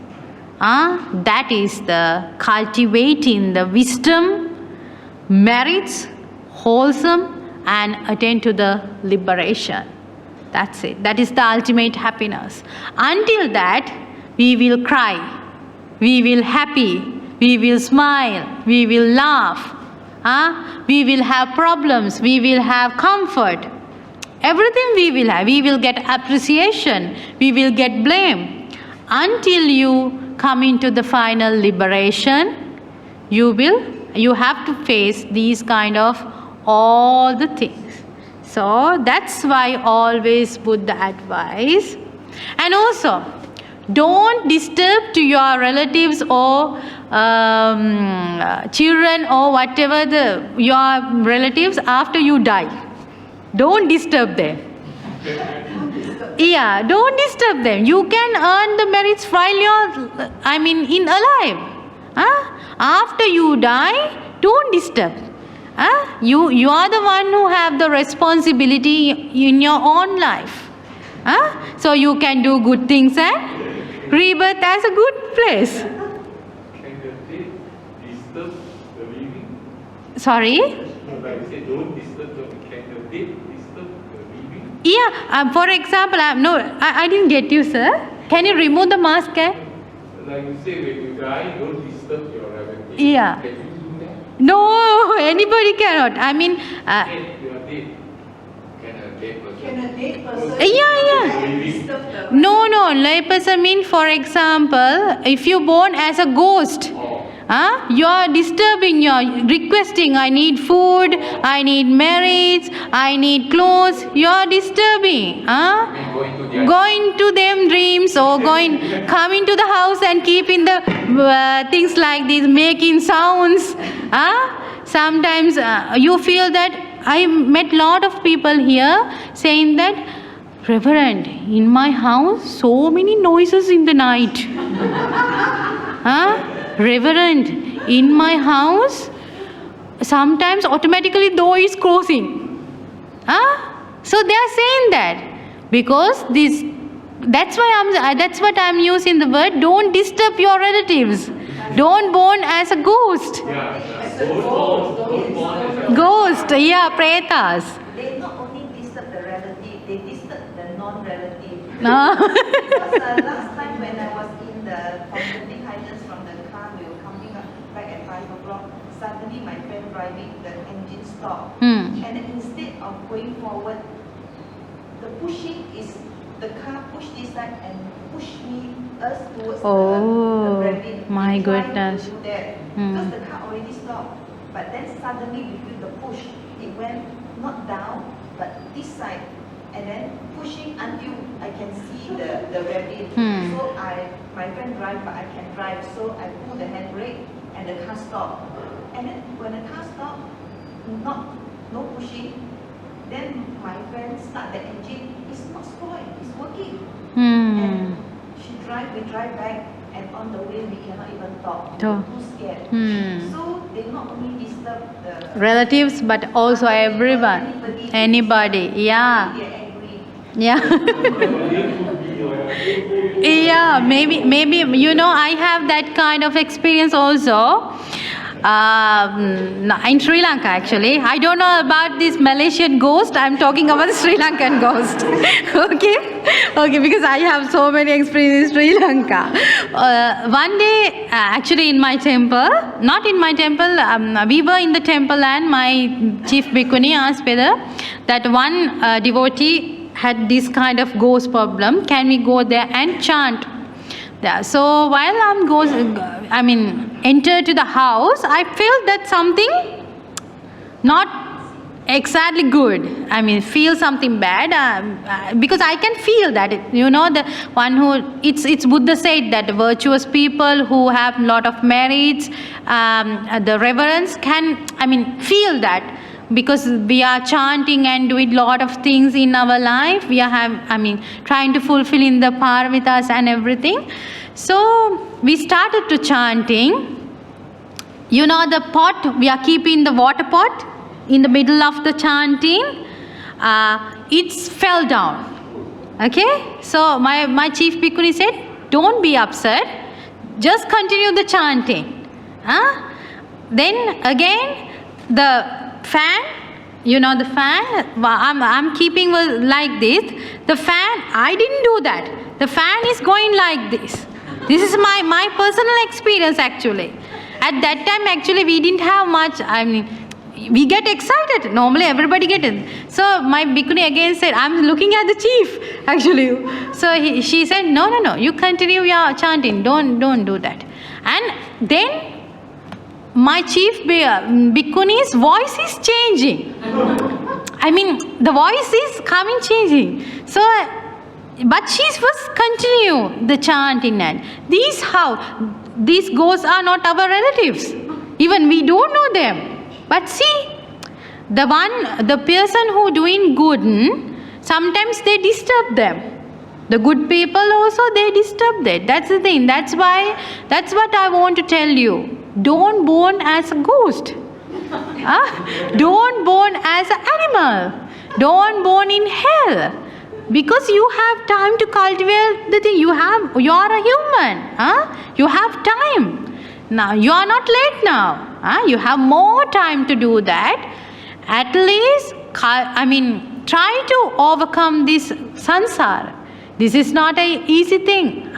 that is the cultivating the wisdom, merits, wholesome, and attain to the liberation. That's it. That is the ultimate happiness. Until that, we will cry, we will happy, we will smile, we will laugh, we will have problems, we will have comfort. Everything we will have. We will get appreciation, we will get blame. Until you come into the final liberation, you have to face these kind of all the things. So that's why always Buddha advice. And also, don't disturb to your relatives or children or whatever your relatives after you die. Don't disturb them. Yeah, don't disturb them. You can earn the merits while you're, in alive. After you die, don't disturb. You are the one who have the responsibility in your own life. So you can do good things and rebirth as a good place. Can the dead disturb the living? Sorry? Like I said, don't disturb can the dead disturb the living? Yeah, for example, I didn't get you, sir. Can you remove the mask? Like you say, when you die, don't disturb your relatives. Yeah. Can you do that? No, anybody cannot. Dead, you are dead. Can a dead person? Can a dead person? Yeah. Disturb the No, layperson means, for example, if you born as a ghost, you are disturbing, you are requesting, I need food, I need marriage, I need clothes, you are disturbing. Going to them dreams or coming to the house and keeping the things like this, making sounds. Sometimes you feel that, I met lot of people here saying that, Reverend, in my house, so many noises in the night. Reverend, in my house, sometimes automatically door is closing. So they are saying that because that's what I'm using the word. Don't disturb your relatives. Don't born as a ghost. Ghost, yeah, pretas. They not only disturb the relative, they disturb the non-relative. Because last time when I was in the Company Highlands from the car, we were coming back at 5 o'clock. Suddenly my friend driving, the engine stopped. And instead of going forward, the pushing is, the car pushed this side and pushed us towards the rabbit. My We tried goodness. to do that because the car already stopped. But then suddenly we feel the push. It went not down, but this side. And then pushing until I can see the rabbit. So my friend drive, but I can drive. So I pull the handbrake and the car stopped. And then when the car stopped, no pushing. Then my friend start the engine. It's not spoiled. It's working. And we drive back, and on the way we cannot even talk. We're too scared. So they not only disturb the Relatives, but also everyone. Anybody. Yeah. They're angry. Yeah. Yeah, maybe, I have that kind of experience also. In Sri Lanka, actually. I don't know about this Malaysian ghost. I'm talking about the Sri Lankan ghost. Okay, because I have so many experiences in Sri Lanka. One day, actually in my temple, not in my temple, we were in the temple and my chief Bhikkhuni asked whether that one devotee had this kind of ghost problem, can we go there and chant there? So while enter to the house, I felt that something not exactly good. Feel something bad because I can feel that. The one who it's Buddha said that virtuous people who have lot of merits, the reverence can feel that. Because we are chanting and doing lot of things in our life, we are trying to fulfill in the paramitas and everything. So we started to chanting. The pot, we are keeping the water pot in the middle of the chanting. It fell down. Okay? So my chief bhikkhuni said, don't be upset. Just continue the chanting. Then again, the fan, the fan, I'm keeping like this. The fan, I didn't do that. The fan is going like this. This is my personal experience actually. At that time actually we didn't have much, we get excited. Normally everybody gets it. So my bhikkhuni again said, I'm looking at the chief actually. So she said, no, you continue your chanting. Don't do that. And then my chief bhikkhuni's voice is changing. The voice is coming changing. So, but she was continue the chanting. And these ghosts are not our relatives. Even we don't know them. But see, the person who doing good, sometimes they disturb them. The good people also, they disturb that. That's the thing. That's what I want to tell you. Don't born as a ghost. Don't born as an animal. Don't born in hell. Because you have time to cultivate the thing. You are a human. You have time. Now you are not late now. You have more time to do that. At least, try to overcome this sansara. This is not an easy thing.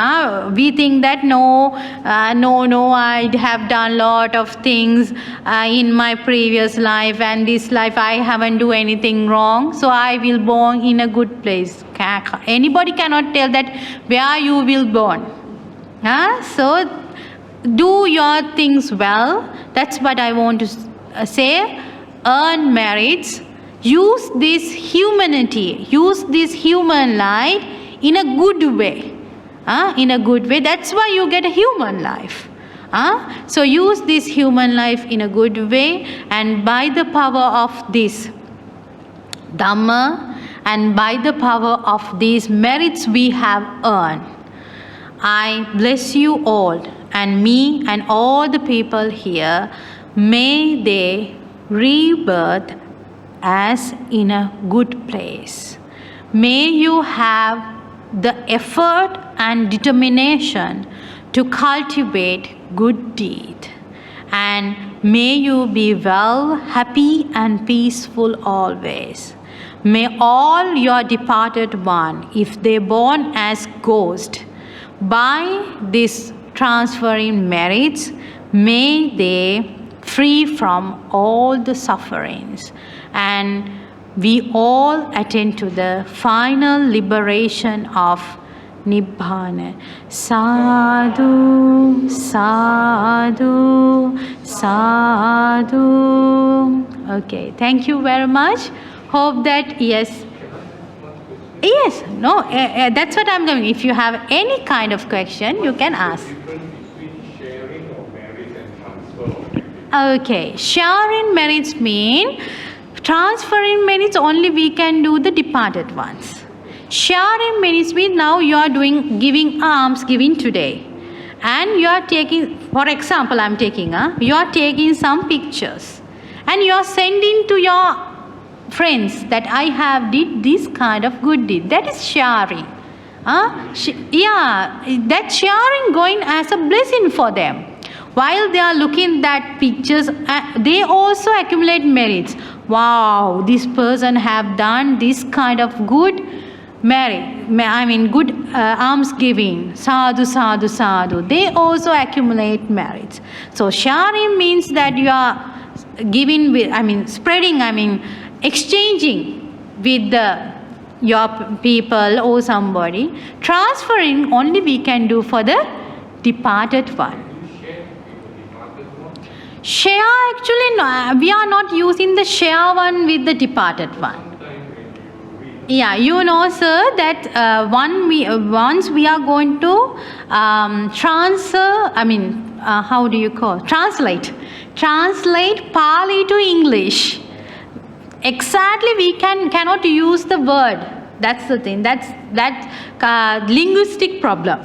We think that no, I have done lot of things in my previous life, and this life I haven't do anything wrong, so I will born in a good place. Anybody cannot tell that where you will born. So do your things well. That's what I want to say. Earn merits. Use this humanity. Use this human life in a good way. In a good way. That's why you get a human life. So use this human life in a good way, and by the power of this Dhamma and by the power of these merits we have earned, I bless you all, and me and all the people here, may they rebirth as in a good place. May you have the effort and determination to cultivate good deed, and may you be well, happy and peaceful always. May all your departed one, if they born as ghost, by this transferring merits, may they free from all the sufferings, and we all attend to the final liberation of Nibbana. Sadhu, sadhu, sadhu. Okay, thank you very much. Hope that, yes. Yes, no, that's what I'm going. If you have any kind of question, you can ask. Okay, sharing merits mean transferring merits only we can do the departed ones. Sharing merits means now you are giving alms, giving today, and you are taking, for example, I'm taking, you are taking some pictures and you are sending to your friends that I have did this kind of good deed. That is sharing. That sharing going as a blessing for them. While they are looking at pictures, they also accumulate merits. Wow, this person have done this kind of good good alms giving. Sadhu, sadhu, sadhu. They also accumulate merits. So sharing means that you are giving with, spreading, exchanging with the your people or somebody. Transferring only we can do for the departed one. Share, actually, no, we are not using the share one with the departed one. Yeah, you know, sir, that once we are going to translate Pali to English. Exactly, we cannot use the word. That's the thing. That's linguistic problem.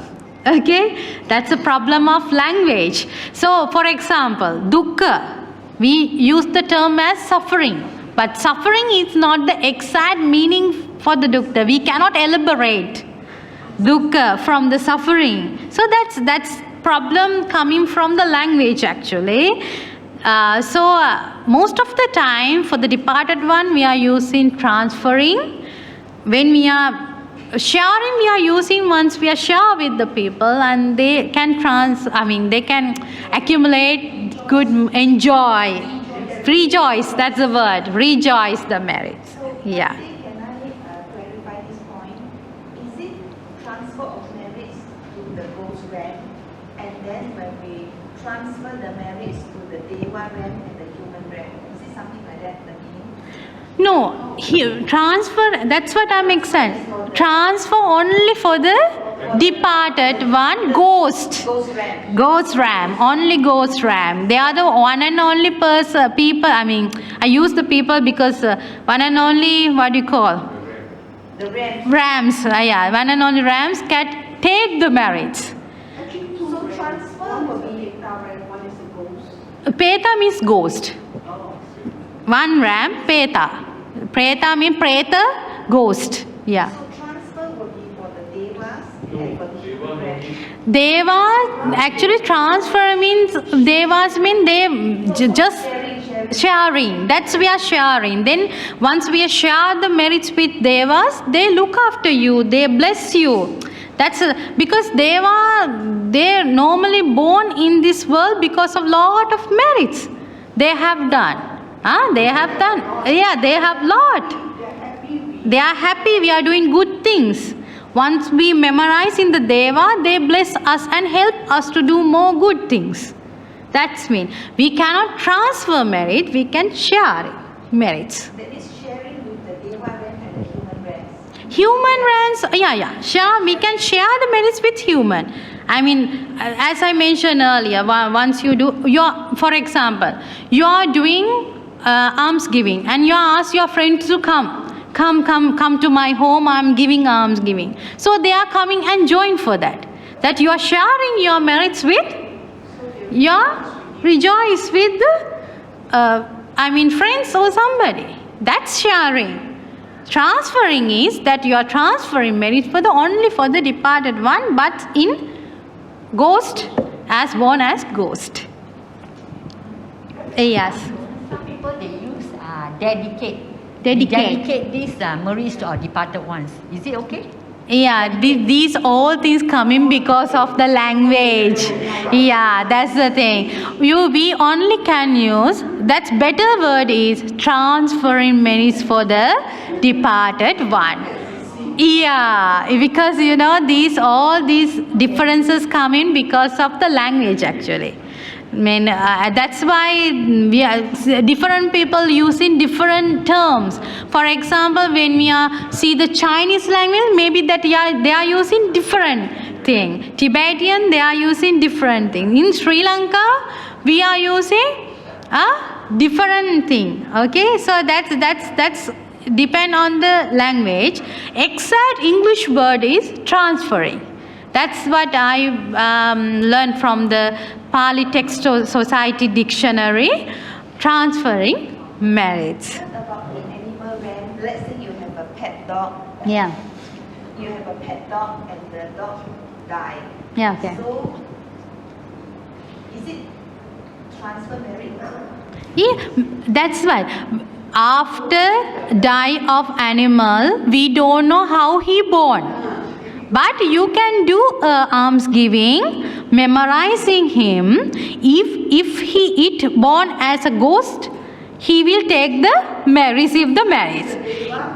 Okay, that's a problem of language. So, for example, dukkha, we use the term as suffering, but suffering is not the exact meaning for the dukkha. We cannot elaborate dukkha from the suffering. So that's problem coming from the language actually. Most of the time for the departed one we are using transferring. When we are sharing, we are using once we are share with the people and they can they can accumulate good, enjoy, rejoice, that's the word, rejoice the merits. Yeah. Can I clarify this point? Is it transfer of merits to the ghost realm, and then when we transfer the merits to the Deva realm and the human realm, is it something like that, the meaning? No, transfer, that's what I'm explaining. Transfer only for the departed one, ghost. Ghost ram, only ghost ram. They are the one and only people, I use the people because one and only, what do you call? The rams. Rams, yeah, one and only rams can take the merits. So transfer will be one is the ghost. Peta means ghost. One ram, Peta. Preta means Preta, ghost. Yeah. So transfer will be for the Devas and for the human realm. Deva, actually transfer means, Devas mean they just sharing. That's we are sharing. Then once we share the merits with Devas, they look after you, they bless you. That's because they're normally born in this world because of lot of merits they have done. They have done. Yeah, they have lot. They are happy we are doing good things. Once we memorize in the Deva, they bless us and help us to do more good things. That's mean. We cannot transfer merit, we can share merits. That is sharing with the Deva realm and the human realms. Human realms, share, we can share the merits with human. As I mentioned earlier, once you do, for example, you are doing alms giving and you ask your friends to come to my home, I'm giving alms giving. So they are coming and join for that. That you are sharing your merits with, rejoice with friends or somebody. That's sharing. Transferring is that you are transferring merits only for the departed one, but in ghost, as born as ghost. Yes. Some people they use dedicate these merits to our departed ones. Is it okay? Yeah, these all things come in because of the language. Yeah, that's the thing. We only can use, that's better word is transferring merits for the departed one. Yeah, because all these differences come in because of the language actually. That's why different people using different terms. For example, when we see the Chinese language, maybe that they are using different thing. Tibetan, they are using different thing. In Sri Lanka, we are using a different thing. Okay, so that's depend on the language. Exact English word is transferring. That's what I learned from the Pali Text Society Dictionary, transferring merits. What about the animal realm? Let's say you have a pet dog. Yeah. You have a pet dog and the dog died. Yeah, okay. So, is it transfer merit? Yeah, that's right. After die of animal, we don't know how he born. But you can do alms giving, memorizing him. If he born as a ghost, he will take receive the merits.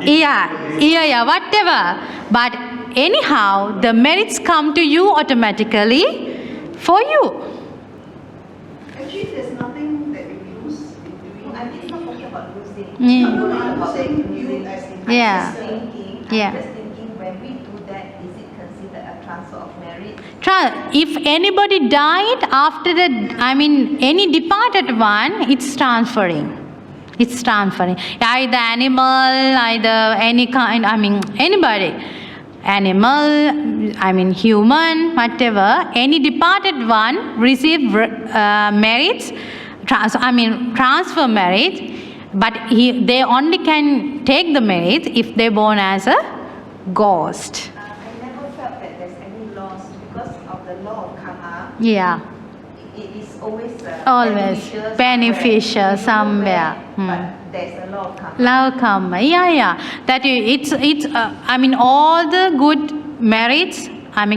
Yeah, whatever. But anyhow, the merits come to you automatically for you. Actually, there's nothing that you lose in doing. I think it's not talking about losing. Yeah. No, I'm saying you as in Yeah. I'm just thinking when we do that, is it considered a transfer of merit? If anybody died after any departed one, it's transferring. It's transferring. Either animal, either any kind, anybody. Animal, human, whatever. Any departed one receive merits, transfer merits, but they only can take the merits if they're born as a ghost. I never felt that there's any loss because of the law of karma. Yeah. It is always Always beneficial somewhere. But there's a law of karma. Love karma, yeah. That it's all the good merits,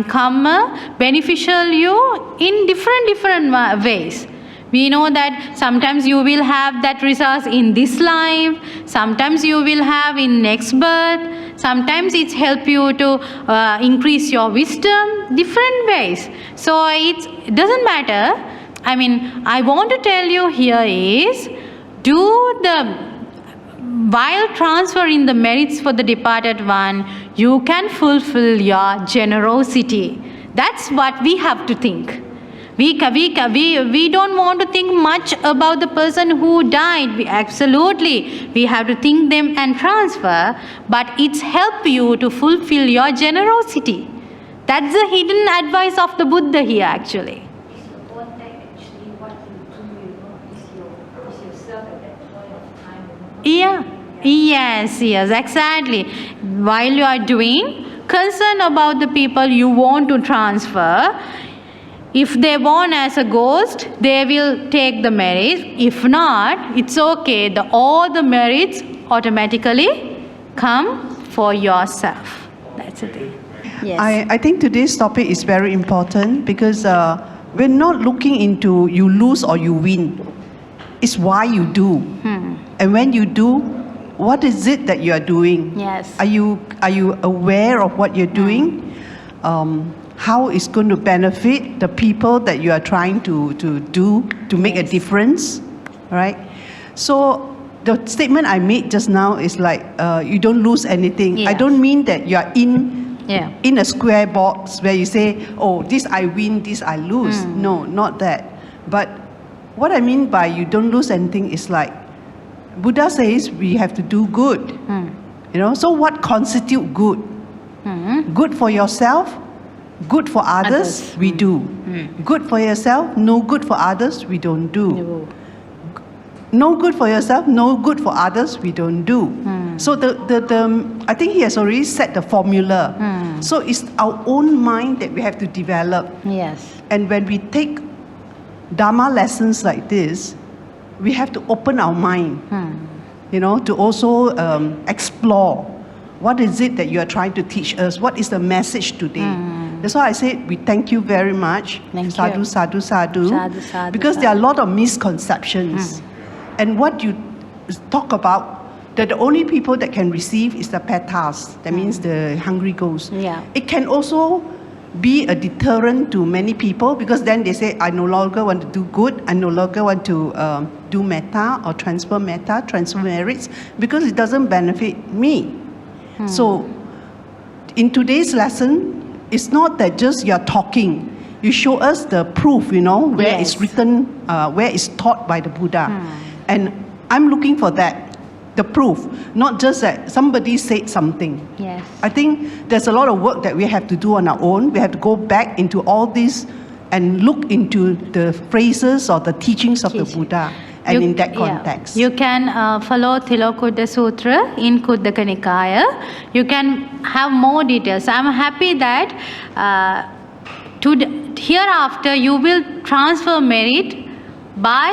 karma beneficial you in different ways. We know that sometimes you will have that results in this life, sometimes you will have in next birth, sometimes it's help you to increase your wisdom, different ways. So it doesn't matter. I want to tell you here is, while transferring the merits for the departed one, you can fulfill your generosity. That's what we have to think. We don't want to think much about the person who died. We have to think them and transfer, but it's help you to fulfill your generosity. That's the hidden advice of the Buddha here actually. Is your contact actually what you do, is yourself at that point of time? Yeah. Yes, exactly. While you are doing, concern about the people you want to transfer. If they're born as a ghost, they will take the merits. If not, it's okay. All the merits automatically come for yourself. That's the thing. Yes. I think today's topic is very important because we're not looking into you lose or you win. It's why you do. And when you do, what is it that you are doing? Yes. Are you aware of what you're doing? How it's going to benefit the people that you are trying to make a difference, right? So the statement I made just now is like you don't lose anything. Yeah. I don't mean that you are in a square box where you say, oh, this I win, this I lose. No, not that. But what I mean by you don't lose anything is like Buddha says we have to do good. So what constitute good? Good for yourself, good for others. We do. Good for yourself, no good for others, we don't do. No good for yourself, no good for others, we don't do. So I think he has already set the formula. So it's our own mind that we have to develop. Yes. And when we take Dharma lessons like this, we have to open our mind, to also explore what is it that you are trying to teach us, what is the message today. That's why I said we thank you very much. Thank sadhu, you. sadhu, sadhu. Sadhu, sadhu, Because there are a lot of misconceptions. And what you talk about, that the only people that can receive is the petas, that means the hungry ghosts. Yeah. It can also be a deterrent to many people because then they say, I no longer want to do good, I no longer want to do metta or transfer merits because it doesn't benefit me. So in today's lesson, it's not that just you're talking. You show us the proof, where it's written, where it's taught by the Buddha. And I'm looking for that, the proof, not just that somebody said something. Yes. I think there's a lot of work that we have to do on our own. We have to go back into all this and look into the phrases or the teachings of the Buddha. And in that context. You can follow Thilokuta Sutra in Kuddaka Nikaya. You can have more details. I'm happy that hereafter you will transfer merit by,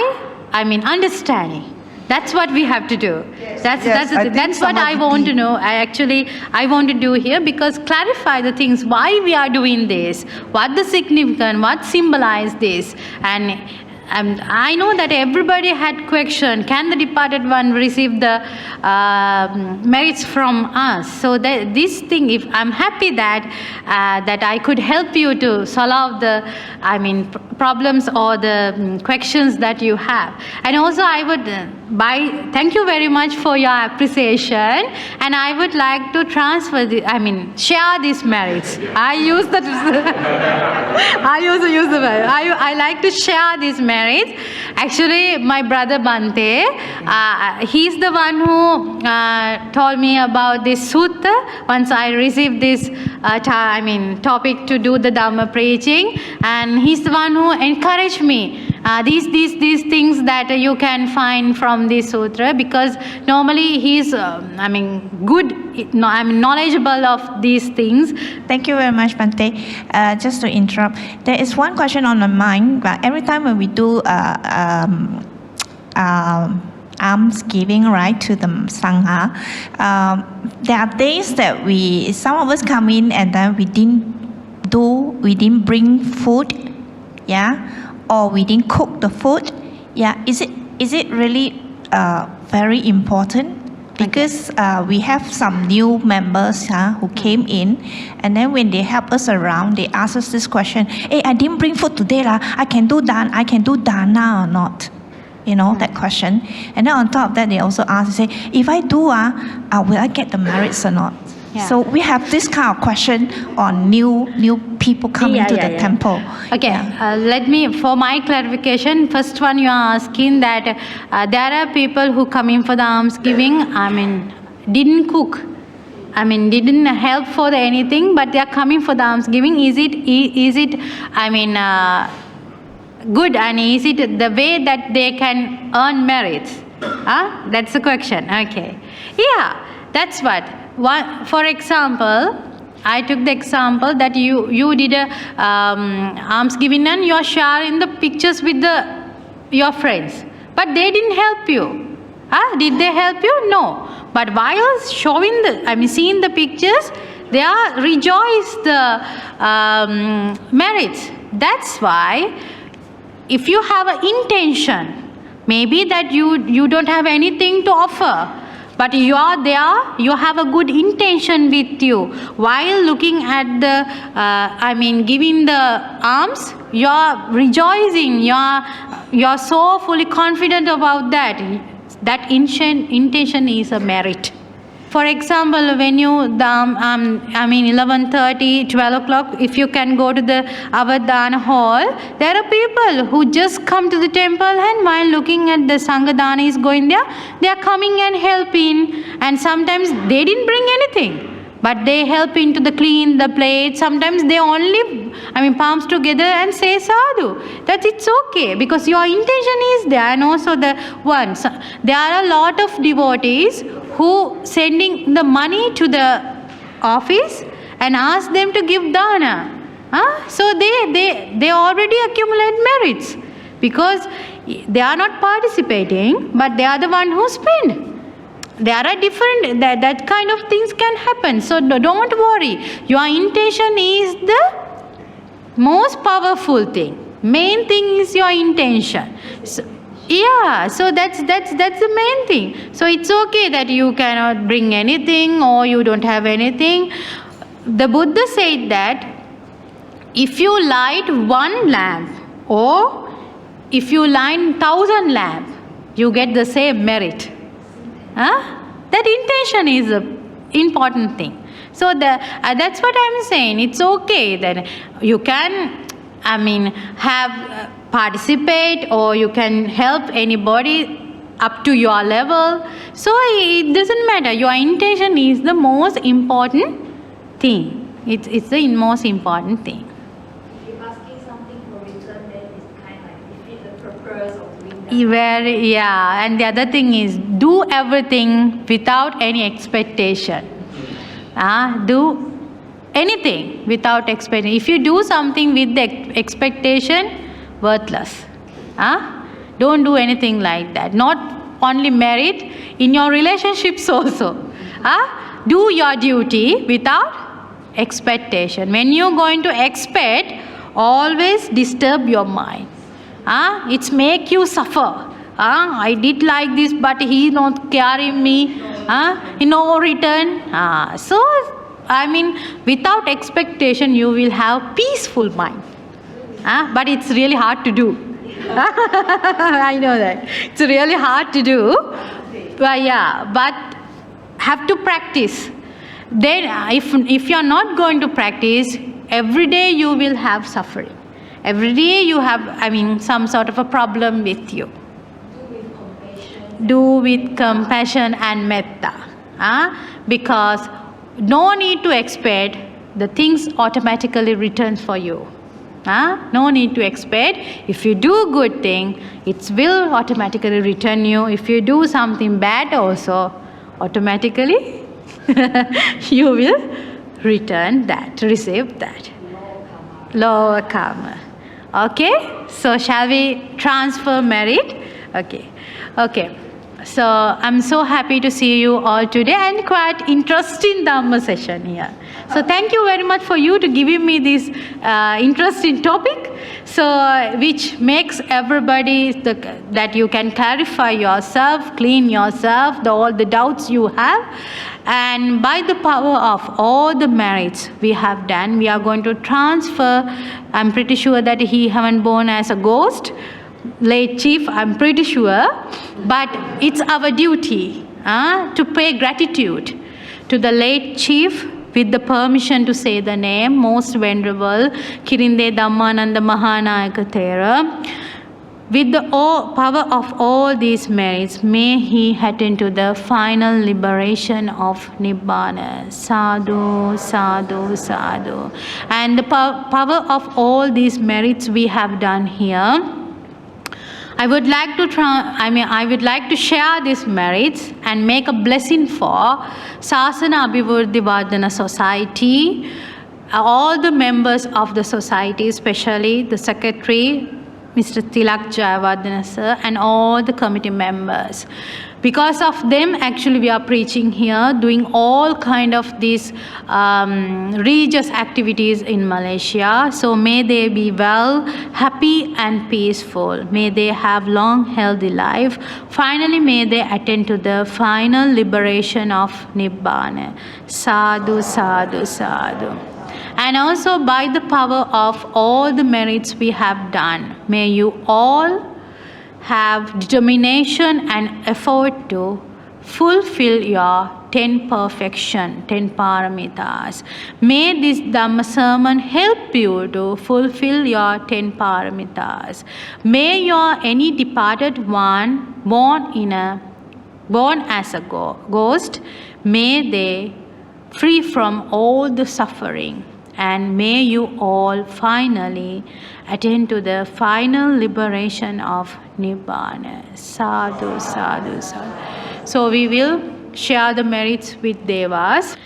understanding. That's what we have to do. Yes. That's what I want to know. I want to do here because clarify the things, why we are doing this, what the significance, what symbolize this. And I know that everybody had question, can the departed one receive the merits from us? So this thing, if I'm happy that that I could help you to solve the problems or the questions that you have. And also I would thank you very much for your appreciation, and I would like to transfer share these merits. I use that I also use the word. I like to share these merits. Actually, my brother Bante, he's the one who told me about this sutta once I received this topic to do the Dhamma preaching, and he's the one who encouraged me these things that you can find from this sutra, because normally he's knowledgeable of these things. Thank you very much, Bante. Just to interrupt, there is one question on my mind. But every time when we do alms giving, right, to the Sangha, there are days that some of us come in and then we didn't bring food, or we didn't cook the food, Is it really very important? Because we have some new members who came in, and then when they help us around, they ask us this question: "Hey, I didn't bring food today, I can do dana or not?" That question. And then on top of that, they also ask, say, "If I do, will I get the merits or not?" So we have this kind of question on new people coming to the temple. Okay, let me, for my clarification, first one you are asking that there are people who come in for the alms giving, didn't cook, didn't help for anything, but they are coming for the alms giving. Is it good, and is it the way that they can earn merits? That's the question. Okay. Yeah, that's what. For example, I took the example that you did a alms giving and you are sharing the pictures with your friends, but they didn't help you. Did they help you? No. But while showing seeing the pictures, they are rejoice the merits. That's why, if you have an intention, maybe that you don't have anything to offer, but you are there, you have a good intention with you. While looking at the, giving the alms, you are rejoicing, you are so fully confident about that. That intention is a merit. For example, when you, 11:30, 12 o'clock, if you can go to the Avadana hall, there are people who just come to the temple, and while looking at the Sanghadana is going there, they are coming and helping, and sometimes they didn't bring anything, but they help into the clean the plate. Sometimes they only, palms together and say sadhu. That it's okay, because your intention is there. And also there are a lot of devotees who sending the money to the office and ask them to give dana. So they already accumulate merits, because they are not participating, but they are the one who spend. There are different, that kind of things can happen. So don't worry. Your intention is the most powerful thing. Main thing is your intention. So that's the main thing. So it's okay that you cannot bring anything or you don't have anything. The Buddha said that if you light one lamp or if you light 1,000 lamps, you get the same merit. That intention is an important thing. So that's what I'm saying. It's okay that you can, participate, or you can help anybody up to your level. So it doesn't matter. Your intention is the most important thing. It's the most important thing. If you're asking something for return, then it's kind of like defeat the purpose of doing that. And the other thing is, do everything without any expectation. Do anything without expectation. If you do something with the expectation, worthless. Don't do anything like that. Not only merit, in your relationships also. Do your duty without expectation. When you're going to expect, always disturb your mind. It's make you suffer. I did like this, but he not carrying me. No return. So, I mean, without expectation, you will have peaceful mind. But it's really hard to do. I know that. It's really hard to do. But yeah, but have to practice. Then if you are not going to practice, every day you will have suffering. Every day you have, some sort of a problem with you. Do with compassion and metta. Because no need to expect, the things automatically return for you. No need to expect. If you do good thing, it will automatically return you. If you do something bad also, automatically you will return that, receive that. Lower karma. Okay? So shall we transfer merit? Okay. So I'm so happy to see you all today, and quite interesting Dhamma session here. So thank you very much for you to giving me this interesting topic, so which makes everybody that you can clarify yourself, clean yourself, all the doubts you have, and by the power of all the merits we have done, we are going to transfer. I'm pretty sure that he haven't born as a ghost, late chief, I'm pretty sure, but it's our duty to pay gratitude to the late chief with the permission to say the name, Most Venerable Kirinde Dhammananda Mahanayaka Thera. With the power of all these merits, may he attain to the final liberation of Nibbana. Sadhu, sadhu, sadhu. And the power of all these merits we have done here, I would like to share these merits and make a blessing for Sasana Abhivruddhi Vardhana Society, all the members of the society, especially the secretary, Mr. Tilak Jayawardena sir, and all the committee members. Because of them, actually, we are preaching here, doing all kind of these religious activities in Malaysia. So may they be well, happy and peaceful. May they have long, healthy life. Finally, may they attain to the final liberation of Nibbana. Sadhu, sadhu, sadhu. And also by the power of all the merits we have done, may you all have determination and effort to fulfill your 10 perfection, 10 paramitas. May this Dhamma sermon help you to fulfill your 10 paramitas. May your any departed one born as a ghost, may they free from all the suffering. And may you all finally attain to the final liberation of Nibbana. Sadhu, sadhu, sadhu. So we will share the merits with Devas.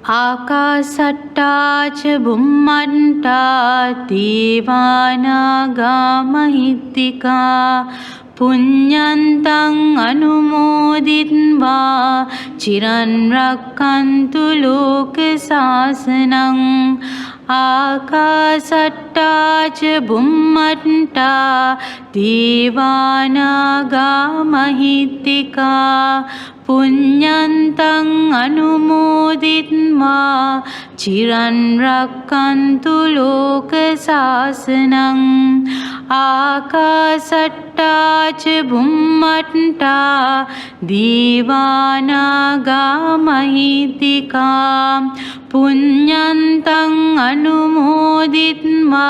Akasatta cha bhummanta devanaga mahitika punyantang anumoditva chiran rakkantu loka sasanang. Akasatta cha bhummanta devanaga mahitika punyantang anumoditva chiran rakkantu loka sasanang. Akasatta cha bhummanta devanaga mahitika punyantang anumoditva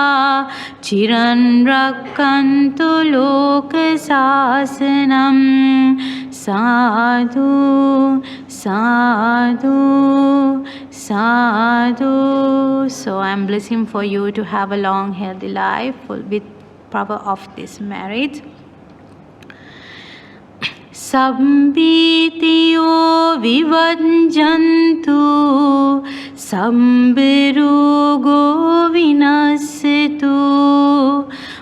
chiran rakkantu loka sasanam. Sadhu, sadhu, sadhu. So I am blessing for you to have a long, healthy life with power of this merit. Sambhitiyo vivanjantu sambirugo vinassetu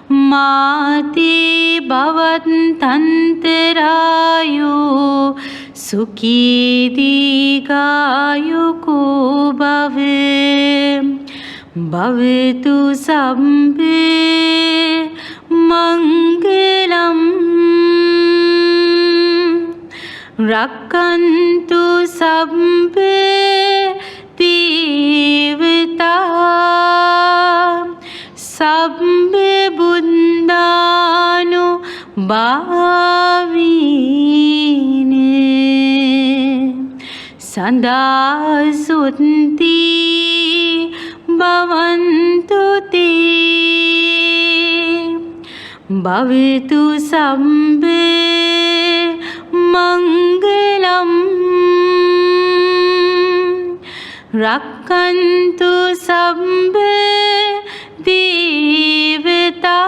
mati bhavantantarayo sukhi digayuko bhave bhavetu sabbe mang Rakkantu sabbe devata sabbe buddhanu bhavine Sada sutti bhavantu te Bhavitu sabbe mangalam Rakkantu sabbe devata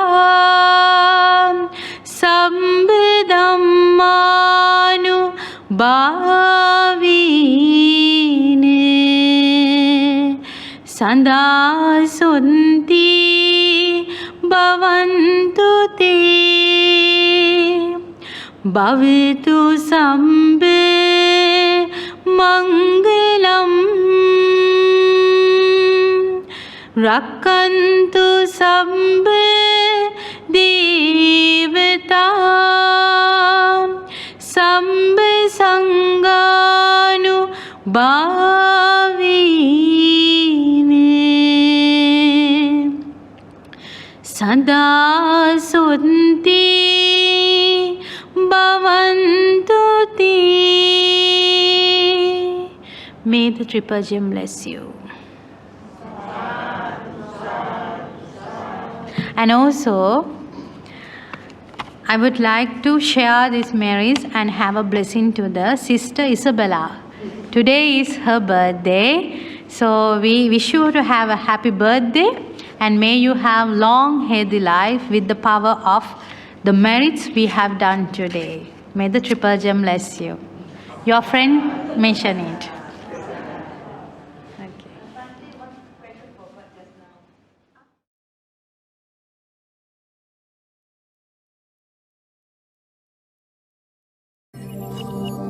sabbe dhammanu bhavine Sada sunti bhavantu te Bhavitu sabbe mangalam Rakkantu sabbe devata sabbe sanganu bhavine Sada sunti bhavantu te. May the Triple Gem bless you. And also, I would like to share these Marys and have a blessing to the Sister Isabella. Today is her birthday, so we wish you to have a happy birthday and may you have long healthy life with the power of the merits we have done today. May the Triple Gem bless you. Your friend mentioned it. Okay.